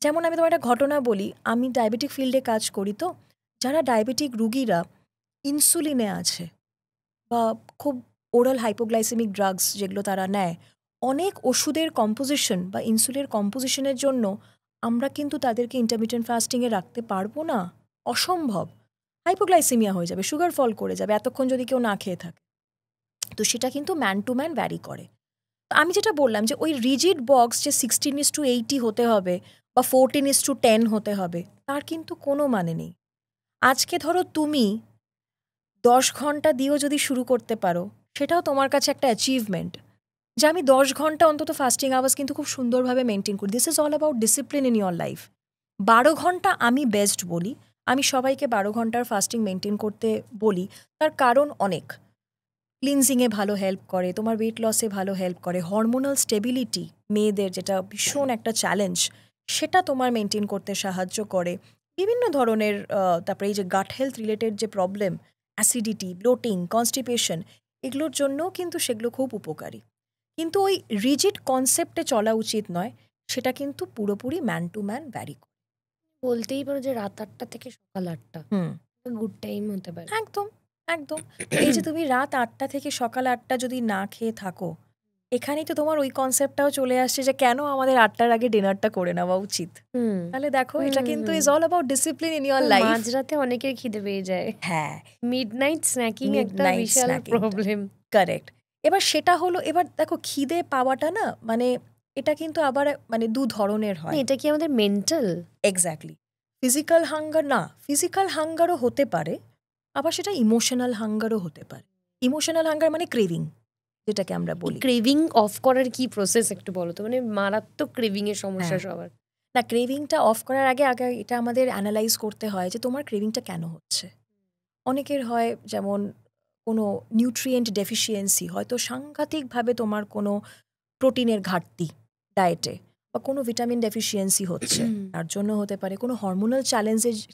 যেমন আমি তোমার একটা ঘটনা বলি, আমি ডায়াবেটিক ফিল্ডে কাজ করি, তো যারা ডায়াবেটিক রুগীরা ইনসুলিনে আছে বা খুব ওরাল হাইপোগ্লাইসেমিক ড্রাগস যেগুলো তারা নেয়, অনেক ওষুধের কম্পোজিশন বা ইনসুলিনের কম্পোজিশনের জন্য আমরা কিন্তু তাদেরকে ইন্টারমিটেন্ট ফাস্টিংয়ে রাখতে পারবো না, অসম্ভব। হাইপোগ্লাইসেমিয়া হয়ে যাবে, সুগার ফল করে যাবে এতক্ষণ যদি কেউ না খেয়ে থাকে। তো সেটা কিন্তু ম্যান টু ম্যান ভ্যারি করে। তো আমি যেটা বললাম যে ওই রিজিড বক্স যে 16:80 হতে হবে বা 14:10 হতে হবে, তার কিন্তু কোনো মানে নেই। আজকে ধরো তুমি 10 ঘন্টা দিয়েও যদি শুরু করতে পারো, সেটাও তোমার কাছে একটা অ্যাচিভমেন্ট যে আমি 10 ঘন্টা অন্তত ফাস্টিং আওয়ার্স কিন্তু খুব সুন্দরভাবে মেনটেন করি। This is all about discipline in your life. 12 ঘন্টা আমি বেস্ট বলি, আমি সবাইকে 12 ঘন্টার ফাস্টিং মেনটেন করতে বলি। তার কারণ অনেক। ক্লিনজিংয়ে ভালো হেল্প করে, তোমার ওয়েট লসে ভালো হেল্প করে, হরমোনাল স্টেবিলিটি মেয়েদের যেটা ভীষণ একটা চ্যালেঞ্জ, সেটা তোমার মেনটেন করতে সাহায্য করে। বিভিন্ন ধরনের তারপরে এই যে গাট হেলথ রিলেটেড যে প্রবলেম, অ্যাসিডিটি, ব্লোটিং, কনস্টিপেশন, এগুলোর জন্যও কিন্তু সেগুলো খুব উপকারী। কিন্তু ওই রিজিড কনসেপ্টে চলা উচিত নয়, সেটা কিন্তু পুরোপুরি ম্যান টু ম্যান ভ্যারি করে। বলতেই পারো যে রাত 8টা থেকে সকাল 8টা হুম, গুড টাইম হতে পারে। একদম, একদম। তো এই যে তুমি রাত 8টা থেকে সকাল 8টা যদি না খেয়ে থাকো, এখানেই তো তোমার ওই কনসেপ্টটাও চলে আসছে যে কেন আমাদের 8টার আগে ডিনারটা করে নেওয়া উচিত। হুম। তাহলে দেখো, হুম, এটা হুম, কিন্তু হুম। Is all about discipline in your তো লাইফ। মাঝরাতে অনেকের খিদে পেয়ে যায়। হ্যাঁ, মিডনাইট স্ন্যাকিং একটা মিডনাইট বিশাল স্ন্যাকিংটা, প্রবলেম। কারেক্ট। এবার সেটা হলো, এবার দেখো খিদে পাওয়াটা না, মানে এটা কিন্তু আবার মানে দু ধরনের হয়। এটা কি আমাদের মেন্টাল? এক্স্যাক্টলি। ফিজিক্যাল হাঙ্গার না, ফিজিক্যাল হাঙ্গারও হতে পারে, আবার সেটা ইমোশনাল হাঙ্গারও হতে পারে। ইমোশনাল হাঙ্গার মানে ক্রেভিং, যেটাকে আমরা বলি। ক্রেভিং অফ করার কি প্রসেস একটু বলো তো? মানে মারাত্মক ক্রেভিং এর সমস্যা হ্যাঁ। সবার। না, ক্রেভিংটা অফ করার আগে আগে এটা আমাদের অ্যানালাইজ করতে হয় যে তোমার ক্রেভিংটা কেন হচ্ছে। অনেকের হয় যেমন কোনো নিউট্রিয়েন্ট ডেফিসিয়েন্সি, হয়তো সাংঘাতিকভাবে তোমার কোনো প্রোটিনের ঘাটতি ডায়েটে, বা কোনো ভিটামিন ডেফিসিয়েন্সি হচ্ছে, তার জন্য হতে পারে। কোনো হরমোনাল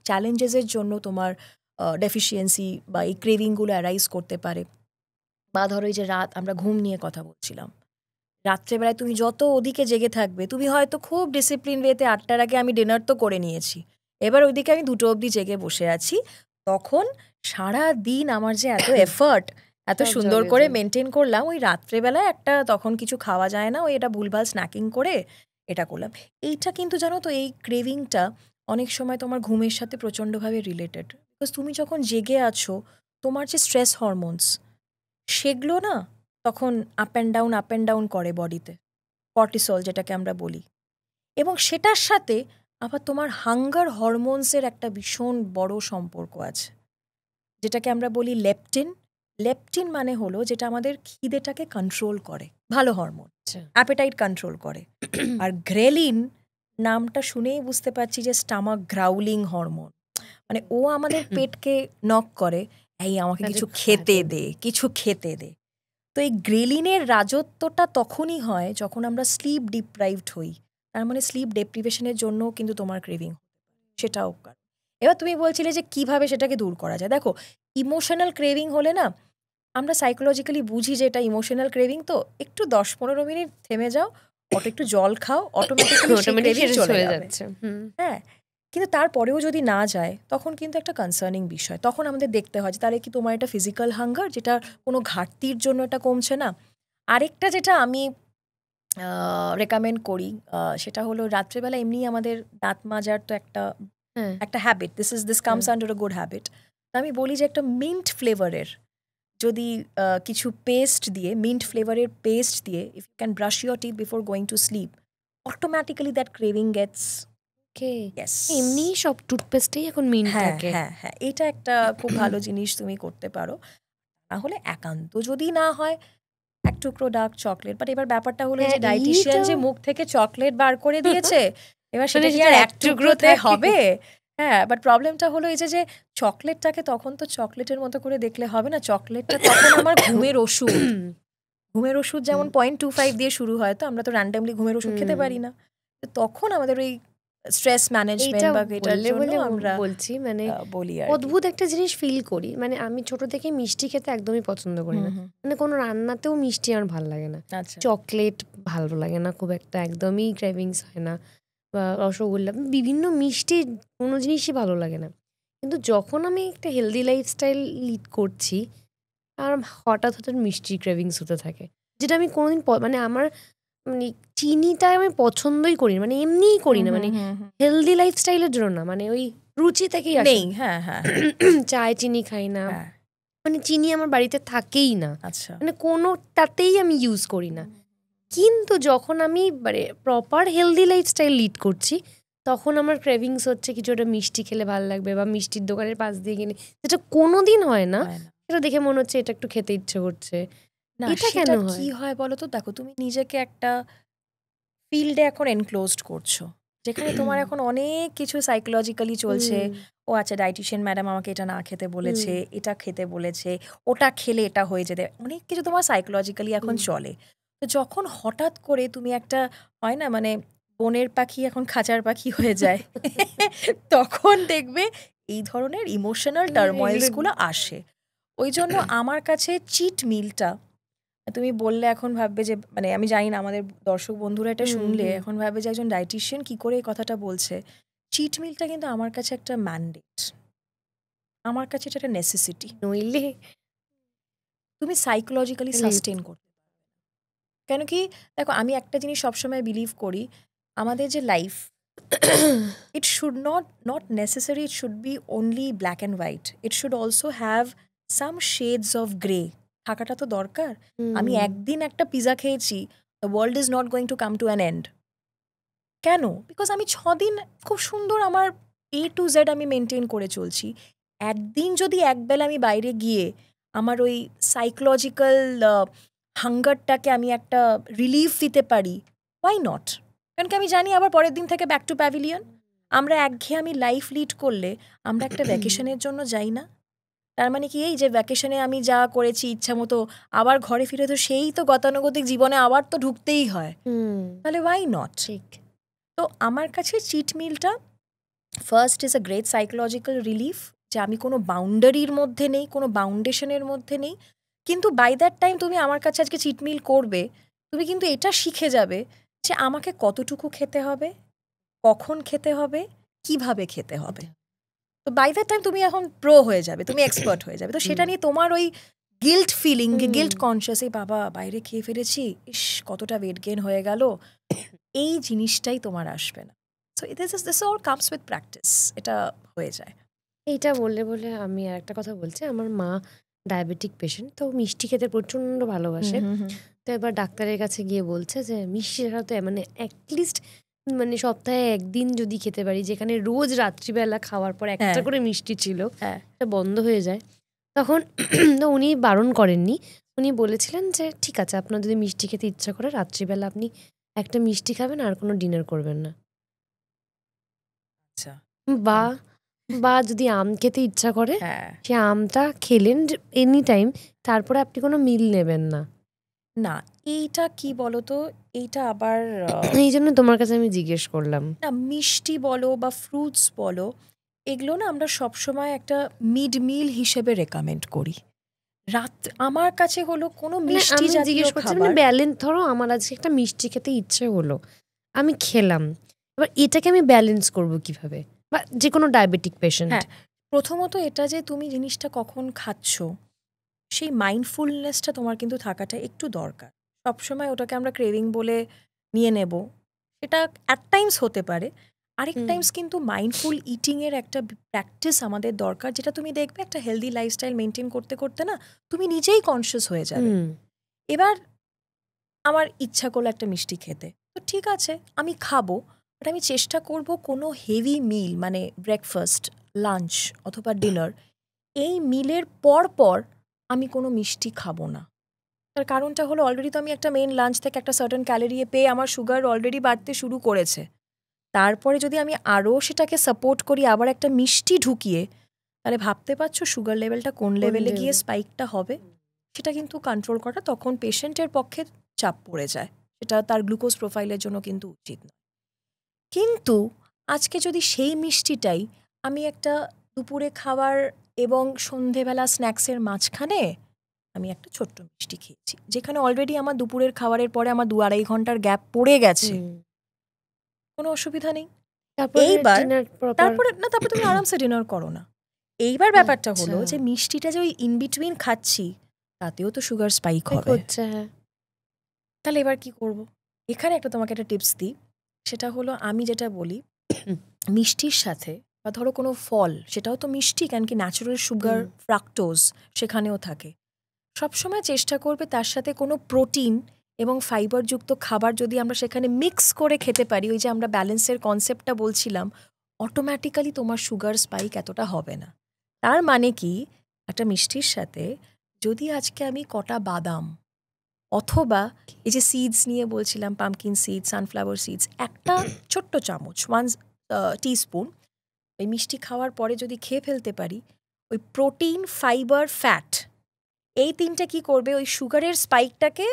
চ্যালেঞ্জেসের জন্য তোমার ডেফিসিয়েন্সি বা এই ক্রেভিংগুলো অ্যারাইজ করতে পারে। বা ধরো এই যে রাত, আমরা ঘুম নিয়ে কথা বলছিলাম, রাত্রেবেলায় তুমি যত ওদিকে জেগে থাকবে, তুমি হয়তো খুব ডিসিপ্লিন ওয়েতে 8টার আগে আমি ডিনার তো করে নিয়েছি, এবার ওইদিকে আমি 2টো অবধি জেগে বসে আছি, তখন সারা দিন আমার যে এত এফার্ট, এত সব সুন্দর জলে করে যায়। মেনটেন করলাম, ওই রাত্রেবেলায় একটা তখন কিছু খাওয়া যায় না, ওই এটা ভুলভাল স্ন্যাকিং করে এটা করলাম। এইটা কিন্তু জানো তো, এই ক্রেভিংটা অনেক সময় তোমার ঘুমের সাথে প্রচণ্ডভাবে রিলেটেড। বিকজ তুমি যখন জেগে আছো, তোমার যে স্ট্রেস হরমোনস, সেগুলো না তখন আপ অ্যান্ড ডাউন করে বডিতে, কর্টিসল যেটাকে আমরা বলি, এবং সেটার সাথে আবার তোমার হাঙ্গার হরমোনসের একটা ভীষণ বড় সম্পর্ক আছে, যেটাকে আমরা বলি লেপটিন। লেপটিন মানে হলো যেটা আমাদের খিদেটাকে কন্ট্রোল করে, ভালো হরমোন, আচ্ছা। অ্যাপেটাইট কন্ট্রোল করে। আর গ্রেলিন নামটা শুনেই বুঝতে পারছি যে স্টামাক গ্রাউলিং হরমোন, মানে ও আমাদের পেটকে নক করে, এই আমাকে তাহলে কিছু খাওয়া খেতে যাবে। দে, কিছু খেতে দে। তো এই গ্রেলিনের রাজত্বটা তখনই হয় যখন আমরা স্লিপ ডিপ্রাইভড হই। তার মানে স্লিপ ডেপ্রিভেশনের জন্য কিন্তু তোমার ক্রেভিং, সেটাও কারণ। এবার তুমি বলছিলে যে কিভাবে সেটাকে দূর করা যায়। দেখো, ইমোশনাল ক্রেভিং হলে না, আমরা সাইকোলজিক্যালি বুঝি যে এটা ইমোশনাল ক্রেভিং, তো একটু ১০-১৫ মিনিট থেমে যাও, একটু জল খাও, অটোমেটিক্যালি সেই অটোমেটিক ক্রেভিং সেটা চলে চলে যাবে। যাচ্ছে। হুম। হ্যাঁ, কিন্তু তারপরেও যদি না যায় তখন কিন্তু একটা কনসার্নিং বিষয়। তখন আমাদের দেখতে হয় যে তাহলে কি তোমার এটা ফিজিক্যাল হাঙ্গার, যেটা কোনো ঘাটতির জন্য এটা কমছে না। আরেকটা যেটা আমি রেকমেন্ড করি, সেটা হলো রাত্রেবেলা এমনি আমাদের দাঁত মাজার তো একটা হ্যাঁ, একটা হ্যাবিট, দিস কামস হ্যাঁ। Under a good habit. তো আমি বলি যে একটা মিন্ট ফ্লেভারের যদি কিছু পেস্ট দিয়ে, মিন্ট ফ্লেভারের পেস্ট দিয়ে, if you can brush your teeth before going to sleep, automatically that craving gets. Okay. Yes. এমনিই সব টুথপেস্টেই এখন মিন্ট হ্যাঁ, থাকে। হ্যাঁ, হ্যাঁ। এটা একটা খুব ভালো জিনিস তুমি করতে পারো। তাহলে একান্ত যদি না হয়, এক টুকরো ডার্ক চকলেট। বাট এবার ব্যাপারটা হলো এই হ্যাঁ, যে ডায়েটিশিয়ান এইটা যে মুখ থেকে চকলেট বার করে দিয়েছে, এবার সেটা মানে কি সেটা আর এক এক টুকরো টুকরোতে থাকে। হবে? হ্যাঁ, বাট প্রবলেমটা হলো এই যে চকলেটটাকে তখন তো চকলেটের মতো করে দেখলে হবে না। চকলেটটা তখন আমার ঘুমের ওষুধ। ঘুমের ওষুধ যেমন 0.25 দিয়ে শুরু হয়, তো আমরা তো র্যান্ডমলি ঘুমের ওষুধ খেতে হুম। পারি না। তো তখন আমাদের ওই স্ট্রেস ম্যানেজমেন্ট এইটা বা এটার বললে জন্য বলে আমরা বলছি মানে বলি আর কি। অদ্ভুত একটা জিনিস ফিল করি। মানে আমি ছোট থেকে মিষ্টি খেতে একদমই পছন্দ করি হুম, না। হুম। মানে কোনো রান্নাতেও মিষ্টি আমার ভাল লাগে না। আচ্ছা। চকলেট ভালো লাগে না খুব একটা, একদমই ক্রেভিংস হয় না। বা রসগোল্লা, বিভিন্ন মিষ্টি কোনো জিনিসই ভালো লাগে না। কিন্তু যখন আমি একটা হেলদি লাইফস্টাইল লিড করছি, আর হঠাৎ মিষ্টির ক্রেভিংস হতে থাকে। যেটা আমি কোনোদিন মানে আমার মানে চিনিটা আমি পছন্দই করি না। মানে এমনিই করি হুম, না। হুম, মানে হুম, হুম। হেলদি লাইফস্টাইলের জন্য না। মানে ওই রুচি থেকেই আসে নেই। না। হ্যাঁ, হ্যাঁ, হ্যাঁ। চায়ে চিনি খাই না। হ্যাঁ, মানে চিনি আমার বাড়িতে থাকেই না। আচ্ছা। মানে কোনোটাতেই আমি ইউজ করি না। কিন্তু যখন আমি মানে প্রপার হেলদি লাইফস্টাইল লিড করছি, তখন আমার ক্রেভিংস হচ্ছে কিছু একটা মিষ্টি খেলে ভালো লাগবে, বা মিষ্টির দোকানের পাশ দিয়ে গেলে, যেটা কোনোদিন হয় না, হয় না। সেটা দেখে মনে হচ্ছে এটা একটু খেতে ইচ্ছে করছে। না, এটা কেন সেটা হয়? কি হয় বলো তো? দেখো, তুমি নিজেকে একটা ফিল্ডে এখন এনক্লোজড করছো, যেখানে তোমার এখন অনেক কিছু সাইকোলজিক্যালি চলছে। হুম, ও আচ্ছা, ডায়েটিশিয়ান ম্যাডাম আমাকে এটা না খেতে হুম, বলেছে, এটা খেতে বলেছে, ওটা খেলে এটা হয়ে যেতে, অনেক কিছু তোমার সাইকোলজিক্যালি এখন হুম। চলে। তো যখন হঠাৎ করে তুমি একটা, হয় না মানে, বনের পাখি এখন খাঁচার পাখি হয়ে যায়, তখন দেখবে এই ধরনের ইমোশনাল টার্ময়েলসগুলো আসে। ওই জন্য আমার কাছে চিট মিলটা, তুমি বললে এখন ভাববে যে, মানে আমি জানি না আমাদের দর্শক বন্ধুরা এটা হুম, শুনলে হুম। এখন ভাববে যে একজন ডায়েটিশিয়ান কি করে এই কথাটা বলছে। চিট মিলটা কিন্তু আমার কাছে একটা ম্যান্ডেট, আমার কাছে এটা একটা নেসেসিটি। নইলে তুমি সাইকোলজিক্যালি তাহলে সাস্টেন করতে, কেন কি, দেখো আমি একটা জিনিস সবসময় বিলিভ করি, আমাদের যে life, it should not necessary it should be only black and white, it should also have some shades of grey থাকাটা তো দরকার। আমি হুম, একদিন একটা পিৎজা খেয়েছি, the world is not going to come to an end. কেন? বিকজ আমি ৬ দিন খুব সুন্দর আমার A to Z আমি মেইনটেইন করে চলছি। একদিন যদি একবেলা আমি বাইরে গিয়ে আমার ওই সাইকোলজিক্যাল হাঙ্গারটাকে আমি একটা রিলিফ দিতে পারি, হোয়াই নট? কারণ কি আমি জানি আবার পরের দিন থেকে ব্যাক টু প্যাভিলিয়ন। আমরা একঘেয়েমি লাইফ লিড করলে আমরা একটা ভ্যাকেশনের জন্য যাই না? তার মানে কি এই যে ভ্যাকেশনে আমি যা করেছি ইচ্ছামতো, আবার ঘরে ফিরে তো সেই তো গতানুগতিক জীবনে আবার তো ঢুকতেই হয়। হুম, তাহলে হোয়াই নট? ঠিক। তো আমার কাছে চিট মিলটা first is a great psychological relief, যে আমি কোনো বাউন্ডারির মধ্যে নেই, কোনো বাউন্ডেশনের মধ্যে নেই। কিন্তু বাই দ্যাট টাইম তুমি আমার কাছে আজকে চিট মিল করবে, তুমি কিন্তু এটা শিখে যাবে যে আমাকে কতটুকু খেতে হবে, কখন খেতে হবে, কিভাবে খেতে হবে। তো বাই দ্যাট টাইম তুমি এখন প্রো হয়ে যাবে, তুমি এক্সপার্ট হয়ে যাবে। তো সেটা নিয়ে তোমার ওই গিল্ট ফিলিং, গিল্ট কনসিয়াস, এই বাবা বাইরে খেয়ে ফেলেছি, ইস কতটা ওয়েট গেইন হয়ে গেল, এই জিনিসটাই তোমার আসবে না। So this all comes with practice, এটা হয়ে যায়। এইটা বললে আমি আরেকটা কথা বলছি। আমার মা ডায়াবেটিক পেশেন্ট, তো মিষ্টি খেতে প্রচণ্ড ভালোবাসে। তো এবার ডাক্তারের কাছে গিয়ে বলছে যে মিষ্টি ছাড়া তো মানে অ্যাটলিস্ট মানে সপ্তাহে একদিন যদি খেতে পারি, যেখানে রোজ রাত্রিবেলা খাওয়ার পর একটা হ্যাঁ। করে মিষ্টি ছিল, হ্যাঁ এটা বন্ধ হয়ে যায়, তখন তো উনি বারণ করেননি। উনি বলেছিলেন যে ঠিক আছে, আপনার যদি মিষ্টি খেতে ইচ্ছা করে রাত্রিবেলা আপনি একটা মিষ্টি খাবেন, আর কোনো ডিনার করবেন না। আচ্ছা। বা বা যদি আম খেতে ইচ্ছা করে, হ্যাঁ সে আমটা খেলেন এনি টাইম, তারপরে আপনি কোনো মিল নেবেন না। না, এইটা কি বলতো, এইটা আবার এই জন্য তোমার কাছে আমি জিজ্ঞেস করলাম। না মিষ্টি বলো বা ফ্রুটস বলো, এগুলো না আমরা সবসময় একটা মিড মিল হিসেবে রেকমেন্ড করি। রাত আমার কাছে হলো কোনো মানে মিষ্টি আমি জাতীয় জিজ্ঞেস করছি, মানে খাবার। ব্যালেন্স, ধরো আমার আজকে একটা মিষ্টি খেতে ইচ্ছে হলো, আমি খেলাম, এবার এটাকে আমি ব্যালেন্স করব কিভাবে? বা যে কোনো ডায়াবেটিক পেশেন্ট। হ্যাঁ, প্রথমত এটা যে তুমি জিনিসটা কখন খাচ্ছ সেই মাইন্ডফুলনেসটা তোমার কিন্তু থাকাটা একটু দরকার। সবসময় ওটাকে আমরা ক্রেভিং বলে নিয়ে নেব, সেটা অ্যাট টাইমস হতে পারে। আরেক টাইমস কিন্তু মাইন্ডফুল ইটিংয়ের একটা প্র্যাকটিস আমাদের দরকার, যেটা তুমি দেখবে একটা হেলদি লাইফস্টাইল মেনটেন করতে করতে না তুমি নিজেই কনসিয়াস হয়ে যাবে। এবার আমার ইচ্ছা করলো একটা মিষ্টি খেতে, তো ঠিক আছে আমি খাবো, বাট আমি চেষ্টা করব কোনো হেভি মিল মানে ব্রেকফাস্ট, লাঞ্চ অথবা ডিনার, এই মিলের পর পর আমি কোনো মিষ্টি খাবো না। তার কারণটা হলো অলরেডি তো আমি একটা মেইন লাঞ্চ থেকে একটা সার্টেন ক্যালোরি পেয়ে আমার সুগার অলরেডি বাড়তে শুরু করেছে। তারপরে যদি আমি আরও সেটাকে সাপোর্ট করি আবার একটা মিষ্টি ঢুকিয়ে, তাহলে ভাবতে পারছো সুগার লেভেলটা কোন লেভেলে গিয়ে স্পাইকটা হবে। সেটা কিন্তু কন্ট্রোল করা তখন পেশেন্টের পক্ষে চাপ পড়ে যায়, সেটা তার গ্লুকোজ প্রোফাইলের জন্য কিন্তু উচিত নয়। কিন্তু আজকে যদি সেই মিষ্টিটাই আমি একটা দুপুরে খাবার এবং সন্ধেবেলা স্ন্যাক্সের মাঝখানে আমি একটা ছোট্ট মিষ্টি খেয়েছি, যেখানে অলরেডি আমার দুপুরের খাবারের পরে আমার 2-2.5 ঘন্টার গ্যাপ পড়ে গেছে, কোনো অসুবিধা নেই। এইবার তারপরে না, তারপরে তুমি আরামসে ডিনার করো না। এইবার ব্যাপারটা হলো যে মিষ্টিটা যে ওই ইন বিটুইন খাচ্ছি তাতেও তো সুগার স্পাইক হবে। তাহলে এবার কি করব? এখানে একটা তোমাকে একটা টিপস দিই, সেটা হলো আমি যেটা বলি মিষ্টির সাথে বা ধরো কোনো ফল, সেটাও তো মিষ্টি, কেন কি ন্যাচারাল সুগার ফ্রাক্টোজ সেখানেও থাকে। সবসময় চেষ্টা করবে তার সাথে কোনো প্রোটিন এবং ফাইবারযুক্ত খাবার যদি আমরা সেখানে মিক্স করে খেতে পারি, ওই যে আমরা ব্যালেন্সের কনসেপ্টটা বলছিলাম, অটোমেটিক্যালি তোমার সুগার স্পাইক এতটা হবে না। তার মানে কি, একটা মিষ্টির সাথে যদি আজকে আমি কটা বাদাম অথবা এই যে সিডস নিয়ে বলছিলাম, পামকিন সিডস, সানফ্লাওয়ার সিডস, একটা ছোট্ট চামচ 1 টিস্পুন ওই মিষ্টি খাওয়ার পরে যদি খেয়ে ফেলতে পারি, ওই প্রোটিন, ফাইবার, ফ্যাট, এই তিনটে কি করবে, ওই সুগারের স্পাইকটাকে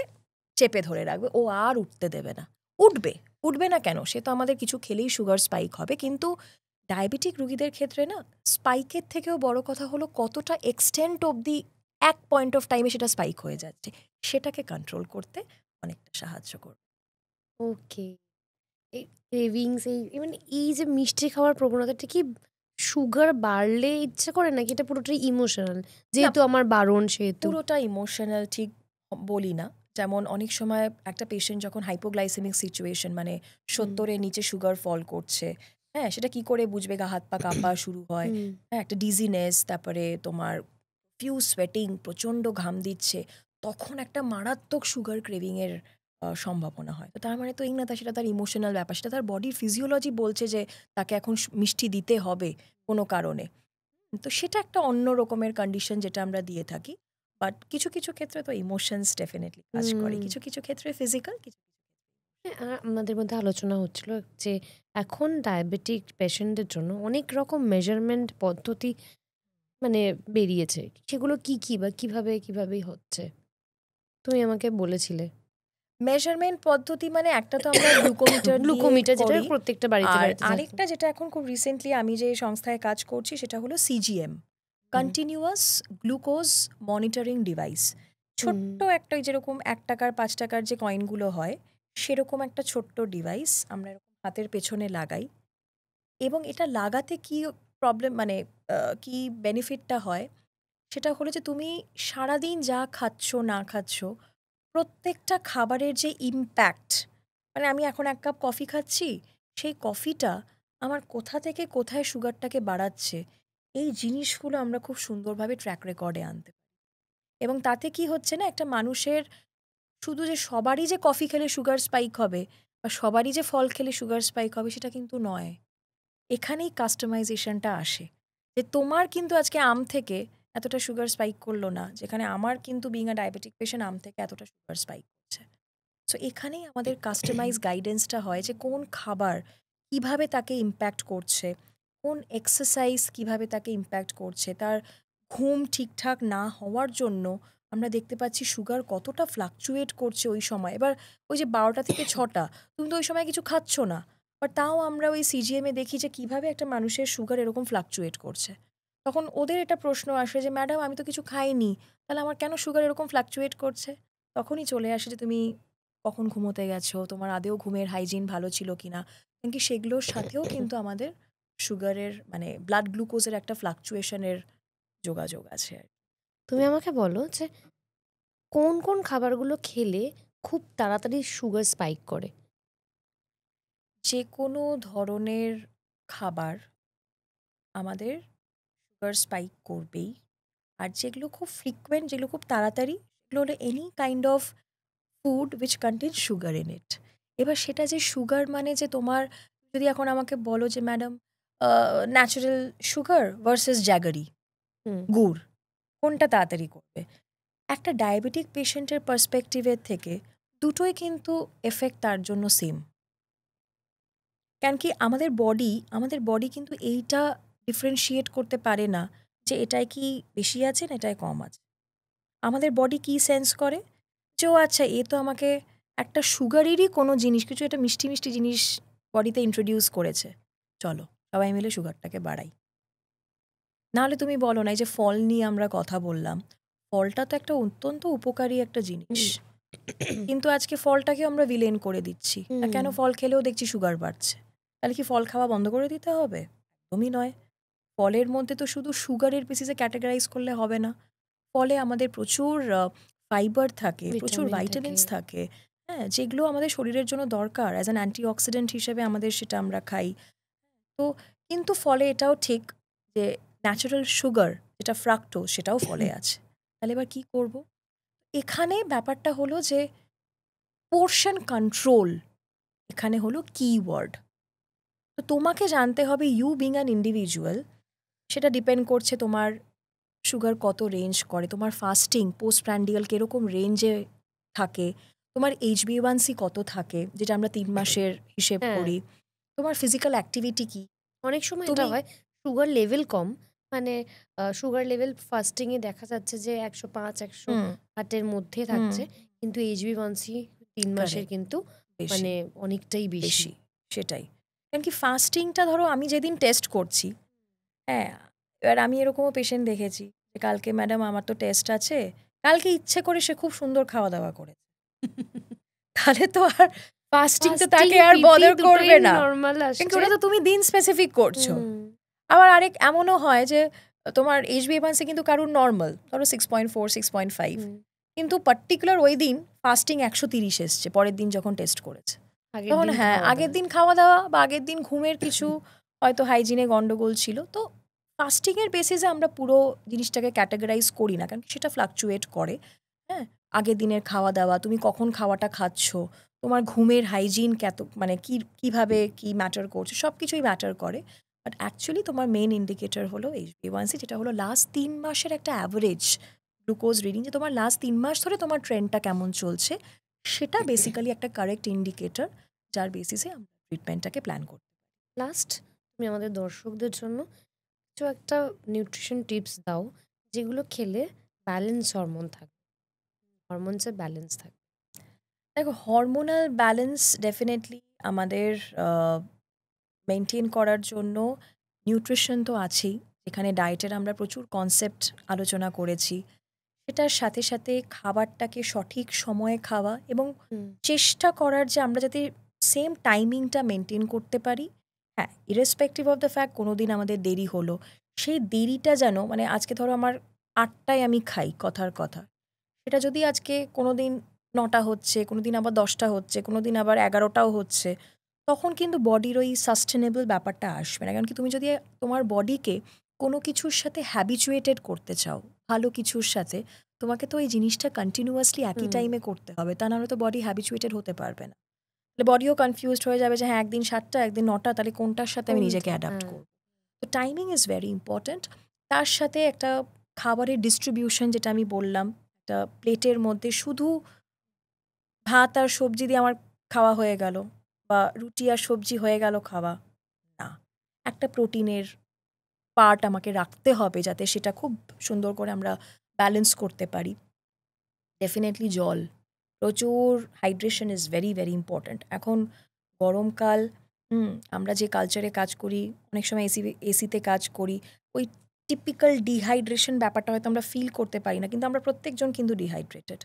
চেপে ধরে রাখবে, ও আর উঠতে দেবে না। উঠবে, উঠবে না কেন, সে তো আমাদের কিছু খেলেই সুগার স্পাইক হবে, কিন্তু ডায়াবেটিক রুগীদের ক্ষেত্রে না স্পাইকের থেকেও বড় কথা হলো কতটা এক্সটেন্ট অবধি এক পয়েন্ট অফ টাইমে সেটা স্পাইক হয়ে যাচ্ছে, সেটাকে কন্ট্রোল করতে অনেকটা সাহায্য করবে। ওকে। এই ক্রেভিংস, মানে এই যে মিষ্টি খাওয়ার প্রবণতাটা কি সুগার বাড়লে ইচ্ছা করে, নাকি এটা পুরোটাই ইমোশনাল, যেহেতু আমার বারণ সেহেতু? পুরোটা ইমোশনাল ঠিক বলি না। যেমন অনেক সময় একটা পেশেন্ট যখন হাইপোগ্লাইসেমিক সিচুয়েশন, মানে 70-এর নিচে সুগার ফল করছে, হ্যাঁ সেটা কি করে বুঝবে, গা হাত পা কাঁপা শুরু হয়, হ্যাঁ একটা ডিজিনেস, তারপরে তোমার ফিউ সোয়েটিং, প্রচণ্ড ঘাম দিচ্ছে, তখন একটা মারাত্মক সুগার ক্রেভিংয়ের সম্ভাবনা হয়। তো তার মানে তো এই না সেটা তার ইমোশনাল ব্যাপার, সেটা তার বডির ফিজিওলজি বলছে যে তাকে এখন মিষ্টি দিতে হবে কোনো কারণে। তো সেটা একটা অন্য রকমের কন্ডিশন যেটা আমরা দিয়ে থাকি। বাট কিছু কিছু ক্ষেত্রে তো ইমোশনস ডেফিনেটলি কাজ করে, কিছু কিছু ক্ষেত্রে ফিজিক্যাল, কিছু আমাদের মধ্যে আলোচনা হচ্ছিল যে এখন ডায়াবেটিক পেশেন্টদের জন্য অনেক রকম মেজারমেন্ট পদ্ধতি মানে বেরিয়েছে, সেগুলো কি কি বা কিভাবে কিভাবে হচ্ছে তুমি আমাকে বলেছিলে। মেজারমেন্ট পদ্ধতি মানে একটা তো আমরা গ্লুকোমিটার গ্লুকোমিটার, যেটা করি, প্রত্যেকটা বাড়িতে আর বাড়িতে থাকে। আরেকটা যেটা এখন খুব রিসেন্টলি আমি যে সংস্থায় কাজ করছি সেটা হলো CGM, continuous glucose monitoring device. ছোট্ট একটা, ওই যেরকম 1 টাকার 5 টাকার যে কয়েনগুলো হয় সেরকম একটা ছোট্ট ডিভাইস আমরা এরকম হাতের পেছনে লাগাই, এবং এটা লাগাতে কি প্রবলেম মানে কি বেনিফিটটা হয়, সেটা হলো যে তুমি সারাদিন যা খাচ্ছ না খাচ্ছ প্রত্যেকটা খাবারের যে ইমপ্যাক্ট, মানে আমি এখন 1 কাপ কফি খাচ্ছি, সেই কফিটা আমার কোথা থেকে কোথায় সুগারটাকে বাড়াচ্ছে, এই জিনিসগুলো আমরা খুব সুন্দরভাবে ট্র্যাক রেকর্ডে আনতে পারি। এবং তাতে কি হচ্ছে না, একটা মানুষের শুধু যে সবারই যে কফি খেলে সুগার স্পাইক হবে বা সবারই যে ফল খেলে সুগার স্পাইক হবে সেটা কিন্তু নয়। এখানেই কাস্টমাইজেশনটা আসে, যে তোমার কিন্তু আজকে আম থেকে এতটা সুগার স্পাইক করলো না, যেখানে আমার কিন্তু বিং আ ডায়াবেটিক পেশেন্ট আম থেকে এতটা সুগার স্পাইক করছে। সো এখানেই আমাদের কাস্টমাইজ গাইডেন্সটা হয়, যে কোন খাবার কিভাবে তাকে ইম্প্যাক্ট করছে, কোন এক্সারসাইজ কিভাবে তাকে ইম্প্যাক্ট করছে, তার ঘুম ঠিকঠাক না হওয়ার জন্য আমরা দেখতে পাচ্ছি সুগার কতটা ফ্লাকচুয়েট করছে ওই সময়। এবার ওই যে 12টা থেকে 6টা তুমি তো ওই সময় কিছু খাচ্ছ না, বাট তাও আমরা ওই সিজিএমে দেখি যে কিভাবে একটা মানুষের সুগার এরকম ফ্লাকচুয়েট করছে। তখন ওদের এটা প্রশ্ন আসে যে ম্যাডাম আমি তো কিছু খাইনি, তাহলে আমার কেন সুগার এরকম ফ্লাকচুয়েট করছে? তখনই চলে আসে যে তুমি কখন ঘুমোতে গেছো, তোমার আদেও ঘুমের হাইজিন ভালো ছিল কিনা, কারণ কি সেগুলোর সাথেও কিন্তু আমাদের সুগারের মানে ব্লাড গ্লুকোজের একটা ফ্লাকচুয়েশনের যোগাযোগ আছে আর কি। তুমি আমাকে বলো যে কোন কোন খাবারগুলো খেলে খুব তাড়াতাড়ি সুগার স্পাইক করে? যে কোনো ধরনের খাবার আমাদের সুগার স্পাইক করবেই। আর যেগুলো খুব ফ্রিকুয়েন্ট, যেগুলো খুব তাড়াতাড়ি, সেগুলো হলো any kind of food which contain sugar in it. এবার সেটা যে সুগার মানে যে তোমার, যদি এখন আমাকে বলো যে madam natural sugar versus jaggery হুম। গুড়, কোনটা তাড়াতাড়ি করবে? একটা ডায়াবেটিক পেশেন্টের পার্সপেক্টিভের থেকে দুটোই কিন্তু এফেক্ট তার জন্য সেম। কেন কি আমাদের বডি কিন্তু এইটা ডিফারেন্সিয়েট করতে পারে না যে এটায় কি বেশি আছে না এটায় কম আছে। আমাদের বডি কি সেন্স করে যে ও আচ্ছা এ তো আমাকে একটা সুগারেরই কোনো জিনিস, কিছু একটা মিষ্টি মিষ্টি জিনিস বডিতে ইন্ট্রোডিউস করেছে, চলো সবাই মিলে সুগারটাকে বাড়াই। নাহলে তুমি বলো না, এই যে ফল নিয়ে আমরা কথা বললাম, ফলটা তো একটা অত্যন্ত উপকারী একটা জিনিস, কিন্তু আজকে ফলটাকে আমরা ভিলেন করে দিচ্ছি। আর কেন ফল খেলেও দেখছি সুগার বাড়ছে? তাহলে কি ফল খাওয়া বন্ধ করে দিতে হবে? একদমই নয়। ফলের মধ্যে তো শুধু সুগারের বেসিসে ক্যাটাগরাইজ করলে হবে না। ফলে আমাদের প্রচুর ফাইবার থাকে, প্রচুর ভিটামিন ভাইটামিনস থাকে। থাকে, হ্যাঁ, যেগুলো আমাদের শরীরের জন্য দরকার। অ্যাজ অ্যান অ্যান্টিঅক্সিডেন্ট হিসেবে আমাদের সেটা আমরা খাই। তো কিন্তু ফলে এটাও ঠিক যে ন্যাচারাল সুগার যেটা ফ্রাক্টোজ সেটাও ফলে আছে। তাহলে এবার কি করব? এখানে ব্যাপারটা হলো যে পোর্শন কন্ট্রোল এখানে হলো কিওয়ার্ড। তো তোমাকে জানতে হবে, ইউ বিং অ্যান ইন্ডিভিজুয়াল, সেটা ডিপেন্ড করছে তোমার সুগার কত রেঞ্জ করে, তোমার ফাস্টিং পোস্ট প্র্যান্ডিয়াল কীরকম রেঞ্জে থাকে, তোমার HbA1c কত থাকে, যেটা আমরা 3 মাসের হিসেব হ্যাঁ, করি, তোমার ফিজিক্যাল অ্যাক্টিভিটি কী। অনেক সময় এটা তুমি হয় সুগার লেভেল কম, মানে সুগার লেভেল ফাস্টিংয়ে দেখা যাচ্ছে যে 105-108 মধ্যে হুম, থাকছে, কিন্তু HbA1c 3 মাসের কারেক্ট, কিন্তু বেশি মানে অনেকটাই বেশি। বেশি সেটাই। কারণ কি ফাস্টিংটা ধরো আমি যেদিন টেস্ট করছি, হ্যাঁ, এবার আমি এরকমও পেশেন্ট দেখেছি যে কালকে ম্যাডাম আমার তো টেস্ট আছে, কালকে ইচ্ছে করে সে খুব সুন্দর খাওয়া দাওয়া করেছে, তাহলে তো আর ফাস্টিং তো ফাস্টিং তাকে আর পিপি বদার দুটোই করবে না। নর্মাল কিন্তু আসছে। ওটা তো তুমি দিন স্পেসিফিক করছো। হুম, আবার আরেক এমনও হয় যে তোমার HbA1c কিন্তু কারুর নর্মাল, ধরো 6.4 6.5, হুম। কিন্তু পার্টিকুলার ওই দিন ফাস্টিং 130 এসছে পরের দিন যখন টেস্ট করেছে। আগের তখন দিন হ্যাঁ, খাওয়া আগের দাওয়া। দিন খাওয়া দাওয়া বা আগের দিন ঘুমের কিছু হয়তো হাইজিনে গন্ডগোল ছিল। তো ফাস্টিংয়ের বেসিসে আমরা পুরো জিনিসটাকে ক্যাটাগরাইজ করি না, কারণ সেটা ফ্লাকচুয়েট করে। হ্যাঁ, আগের দিনের খাওয়া দাওয়া, তুমি কখন খাওয়াটা খাচ্ছ, তোমার ঘুমের হাইজিন মানে কিভাবে কি ম্যাটার করছে, সব কিছুই ম্যাটার করে। বাট অ্যাকচুয়ালি তোমার মেইন ইন্ডিকেটর হলো HbA1c, যেটা হলো লাস্ট 3 মাসের একটা অ্যাভারেজ গ্লুকোজ রিডিং, যে তোমার লাস্ট 3 মাস ধরে তোমার ট্রেন্ডটা কেমন চলছে, সেটা বেসিক্যালি একটা কারেক্ট ইন্ডিকেটর যার বেসিসে আমরা ট্রিটমেন্টটাকে প্ল্যান করি। লাস্ট, তুমি আমাদের দর্শকদের জন্য কিছু একটা নিউট্রিশন টিপস দাও যেগুলো খেলে ব্যালেন্স হরমোন থাকবে, হরমোনসের ব্যালেন্স থাকবে। দেখো, হরমোনাল ব্যালেন্স ডেফিনেটলি আমাদের মেনটেন করার জন্য নিউট্রিশন তো আছেই, এখানে ডায়েটের আমরা প্রচুর কনসেপ্ট আলোচনা করেছি। সেটার সাথে সাথে খাবারটাকে সঠিক সময়ে খাওয়া এবং হুম, চেষ্টা করার যে আমরা যাতে সেম টাইমিংটা মেনটেন করতে পারি। হ্যাঁ, ইরেসপেক্টিভ অফ দ্য ফ্যাক্ট কোনো দিন আমাদের দেরি হলো, সেই দেরিটা যেন মানে আজকে ধরো আমার 8টায় আমি খাই কথার কথা, সেটা যদি আজকে কোনো দিন 9টা হচ্ছে, কোনো দিন আবার 10টা হচ্ছে, কোনো দিন আবার 11টাও হচ্ছে, তখন কিন্তু বডির ওই সাস্টেনেবল ব্যাপারটা আসবে না। কারণ কি তুমি যদি তোমার বডিকে কোনো কিছুর সাথে হ্যাবিচুয়েটেড করতে চাও, ভালো কিছুর সাথে, তোমাকে তো এই জিনিসটা কন্টিনিউয়াসলি একই হুম। টাইমে করতে হবে, তা নাহলে তো বডি হ্যাবিচুয়েটেড হতে পারবে না। বডিও কনফিউজড হয়ে যাবে যে হ্যাঁ একদিন 7টা একদিন 9টা, তাহলে কোনটার সাথে আমি নিজেকে অ্যাডাপ্ট হ্যাঁ। করব। তো টাইমিং ইজ ভেরি ইম্পর্ট্যান্ট। তার সাথে একটা খাবারের ডিস্ট্রিবিউশন, যেটা আমি বললাম, একটা প্লেটের মধ্যে শুধু ভাত আর সবজি দিয়ে আমার খাওয়া হয়ে গেল, বা রুটি আর সবজি হয়ে গেল খাওয়া, না। একটা প্রোটিনের পার্ট আমাকে রাখতে হবে যাতে সেটা খুব সুন্দর করে আমরা ব্যালেন্স করতে পারি। ডেফিনেটলি জল, প্রচুর hydration is very very important. এখন গরমকাল, আমরা যে কালচারে কাজ করি, অনেক সময় এসিতে কাজ করি, ওই টিপিক্যাল ডিহাইড্রেশন ব্যাপারটা হয়তো আমরা ফিল করতে পারি না, কিন্তু আমরা প্রত্যেকজন কিন্তু ডিহাইড্রেটেড।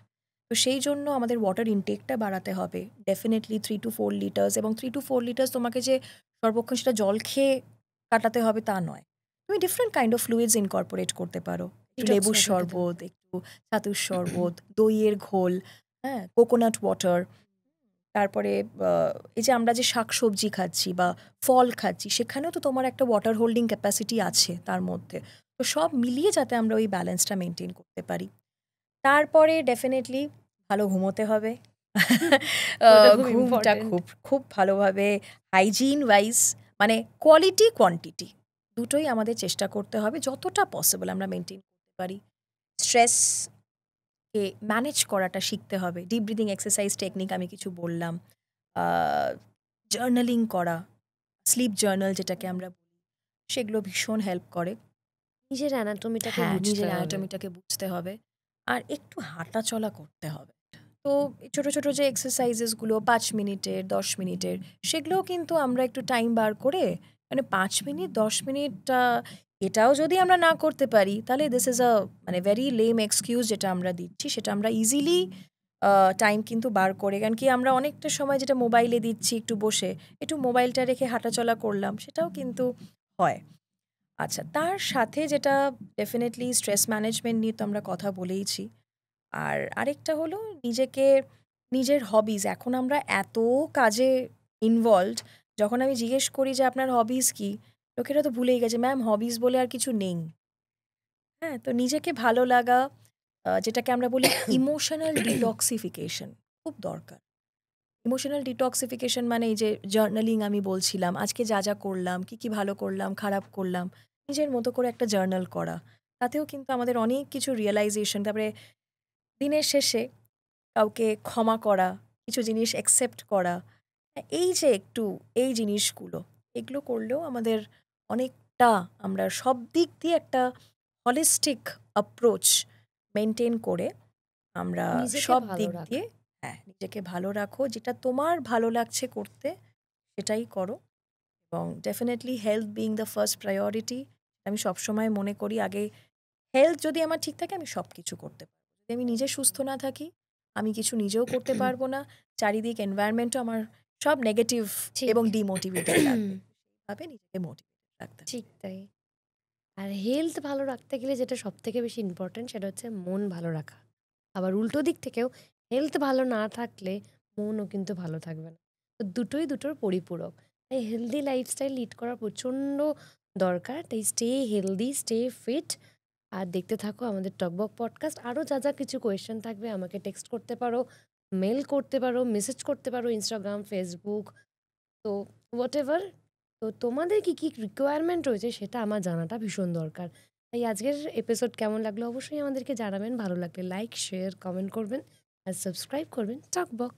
তো সেই জন্য আমাদের ওয়াটার ইনটেকটা বাড়াতে হবে ডেফিনেটলি 3 to 4 লিটার্স। এবং 3 to 4 লিটার্স তোমাকে যে সর্বক্ষণ সেটা জল খেয়ে কাটাতে হবে তা নয়। তুমি different kind of fluids incorporate করতে পারো। একটু Detox লেবুর রাখাতে শরবত, একটু ছাতুর শরবত, দইয়ের ঘোল, হ্যাঁ, কোকোনাট ওয়াটার। তারপরে এই যে আমরা যে শাকসবজি খাচ্ছি বা ফল খাচ্ছি, সেখানেও তো তোমার একটা ওয়াটার হোল্ডিং ক্যাপাসিটি আছে তার মধ্যে। তো সব মিলিয়ে যাতে আমরা ওই ব্যালেন্সটা মেনটেন করতে পারি। তারপরে ডেফিনেটলি ভালো ঘুমোতে হবে। ওটা খুব ঘুমটা ইম্পর্টেন্ট। খুব খুব ভালোভাবে হাইজিন ওয়াইজ, মানে কোয়ালিটি কোয়ান্টিটি দুটোই আমাদের চেষ্টা করতে হবে যতটা পসিবল আমরা মেনটেন করতে পারি। স্ট্রেসকে ম্যানেজ করাটা শিখতে হবে। ডিপ ব্রিদিং এক্সারসাইজ টেকনিক আমি কিছু বললাম, জার্নালিং করা, স্লিপ জার্নাল যেটাকে আমরা বলি, সেগুলো ভীষণ হেল্প করে। নিজের অ্যানাটমিটাকে হ্যাঁ, বুঝতে নিজের হবে। অ্যানাটমিটাকে বুঝতে হবে। আর একটু হাঁটা চলা করতে হবে। তো ছোট, ছোট যে এক্সারসাইজেসগুলো ৫ মিনিটের, ১০ মিনিটের, সেগুলোও কিন্তু আমরা একটু টাইম বার করে, মানে ৫ মিনিট, ১০ মিনিট, এটাও যদি আমরা না করতে পারি, তাহলে দিস ইজ আ মানে ভেরি লেম এক্সকিউজ যেটা আমরা দিচ্ছি। সেটা আমরা ইজিলি টাইম কিন্তু বার করে, কারণ কি আমরা অনেকটা সময় যেটা মোবাইলে দিচ্ছি একটু বসে, একটু মোবাইলটা রেখে হাঁটাচলা করলাম, সেটাও কিন্তু হয়। আচ্ছা, তার সাথে যেটা ডেফিনেটলি স্ট্রেস ম্যানেজমেন্ট নিয়ে তো আমরা কথা বলেইছি। আর আরেকটা হলো নিজেকে, নিজের হবিজ। এখন আমরা এত কাজে ইনভলভড, যখন আমি জিজ্ঞেস করি যে আপনার হবিজ কি, লোকেরা তো ভুলেই গেছে, ম্যাম হবিজ বলে আর কিছু নেই। হ্যাঁ, তো নিজেকে ভালো লাগা, যেটাকে আমরা বলি ইমোশনাল ডিটক্সিফিকেশন, খুব দরকার। ইমোশনাল ডিটক্সিফিকেশন মানে এই যে জার্নালিং আমি বলছিলাম, আজকে যা যা করলাম, কি কি ভালো করলাম, খারাপ করলাম, নিজের মতো করে একটা জার্নাল করা, তাতেও কিন্তু আমাদের অনেক কিছু রিয়েলাইজেশন। তারপরে দিনের শেষে কাউকে ক্ষমা করা, কিছু জিনিস অ্যাকসেপ্ট করা, এই যে একটু এই জিনিসগুলো, এগুলো করলেও আমাদের অনেকটা, আমরা সব দিক দিয়ে একটা হলিস্টিক অ্যাপ্রোচ মেনটেন করে আমরা নিজেকে সব ভালো দিক রাখা। দিয়ে, হ্যাঁ, নিজেকে ভালো রাখো। যেটা তোমার ভালো লাগছে করতে, সেটাই করো। এবং definitely health being the first priority. আমি সবসময় মনে করি আগে হেলথ যদি আমার ঠিক থাকে, আমি সব কিছু করতে পারবো। যদি আমি নিজে সুস্থ না থাকি, আমি কিছু নিজেও করতে পারবো না। চারিদিক এনভায়রনমেন্টও আমার সব নেগেটিভ ঠিক। এবং ডিমোটিভেটেড লাগবে। সেইভাবে নিজেকে মোটিভেটেড রাখতে হবে। ঠিক তাই। আর হেলথ ভালো রাখতে গেলে যেটা সবথেকে বেশি ইম্পর্টেন্ট সেটা হচ্ছে মন ভালো রাখা। আবার উল্টো দিক থেকেও হেলথ ভালো না থাকলে মনও কিন্তু ভালো থাকবে না। তো দুটোই দুটোর পরিপূরক। তাই হেলদি লাইফস্টাইল লিড করা প্রচণ্ড দরকার। তাই স্টে হেলদি, স্টে ফিট। আর দেখতে থাকো আমাদের টকবক পডকাস্ট। আরও যা যা কিছু কোয়েশ্চেন থাকবে আমাকে টেক্সট করতে পারো, মেল করতে পারো, মেসেজ করতে পারো, ইনস্টাগ্রাম, ফেসবুক, তো হোয়াট এভার। তো তোমাদের কি কি রিকোয়ারমেন্ট রয়েছে সেটা আমার জানাটা ভীষণ দরকার। তাই আজকের এপিসোড কেমন লাগলো অবশ্যই আমাদেরকে জানাবেন। ভালো লাগলে লাইক, শেয়ার, কমেন্ট করবেন আর সাবস্ক্রাইব করবেন টকবক।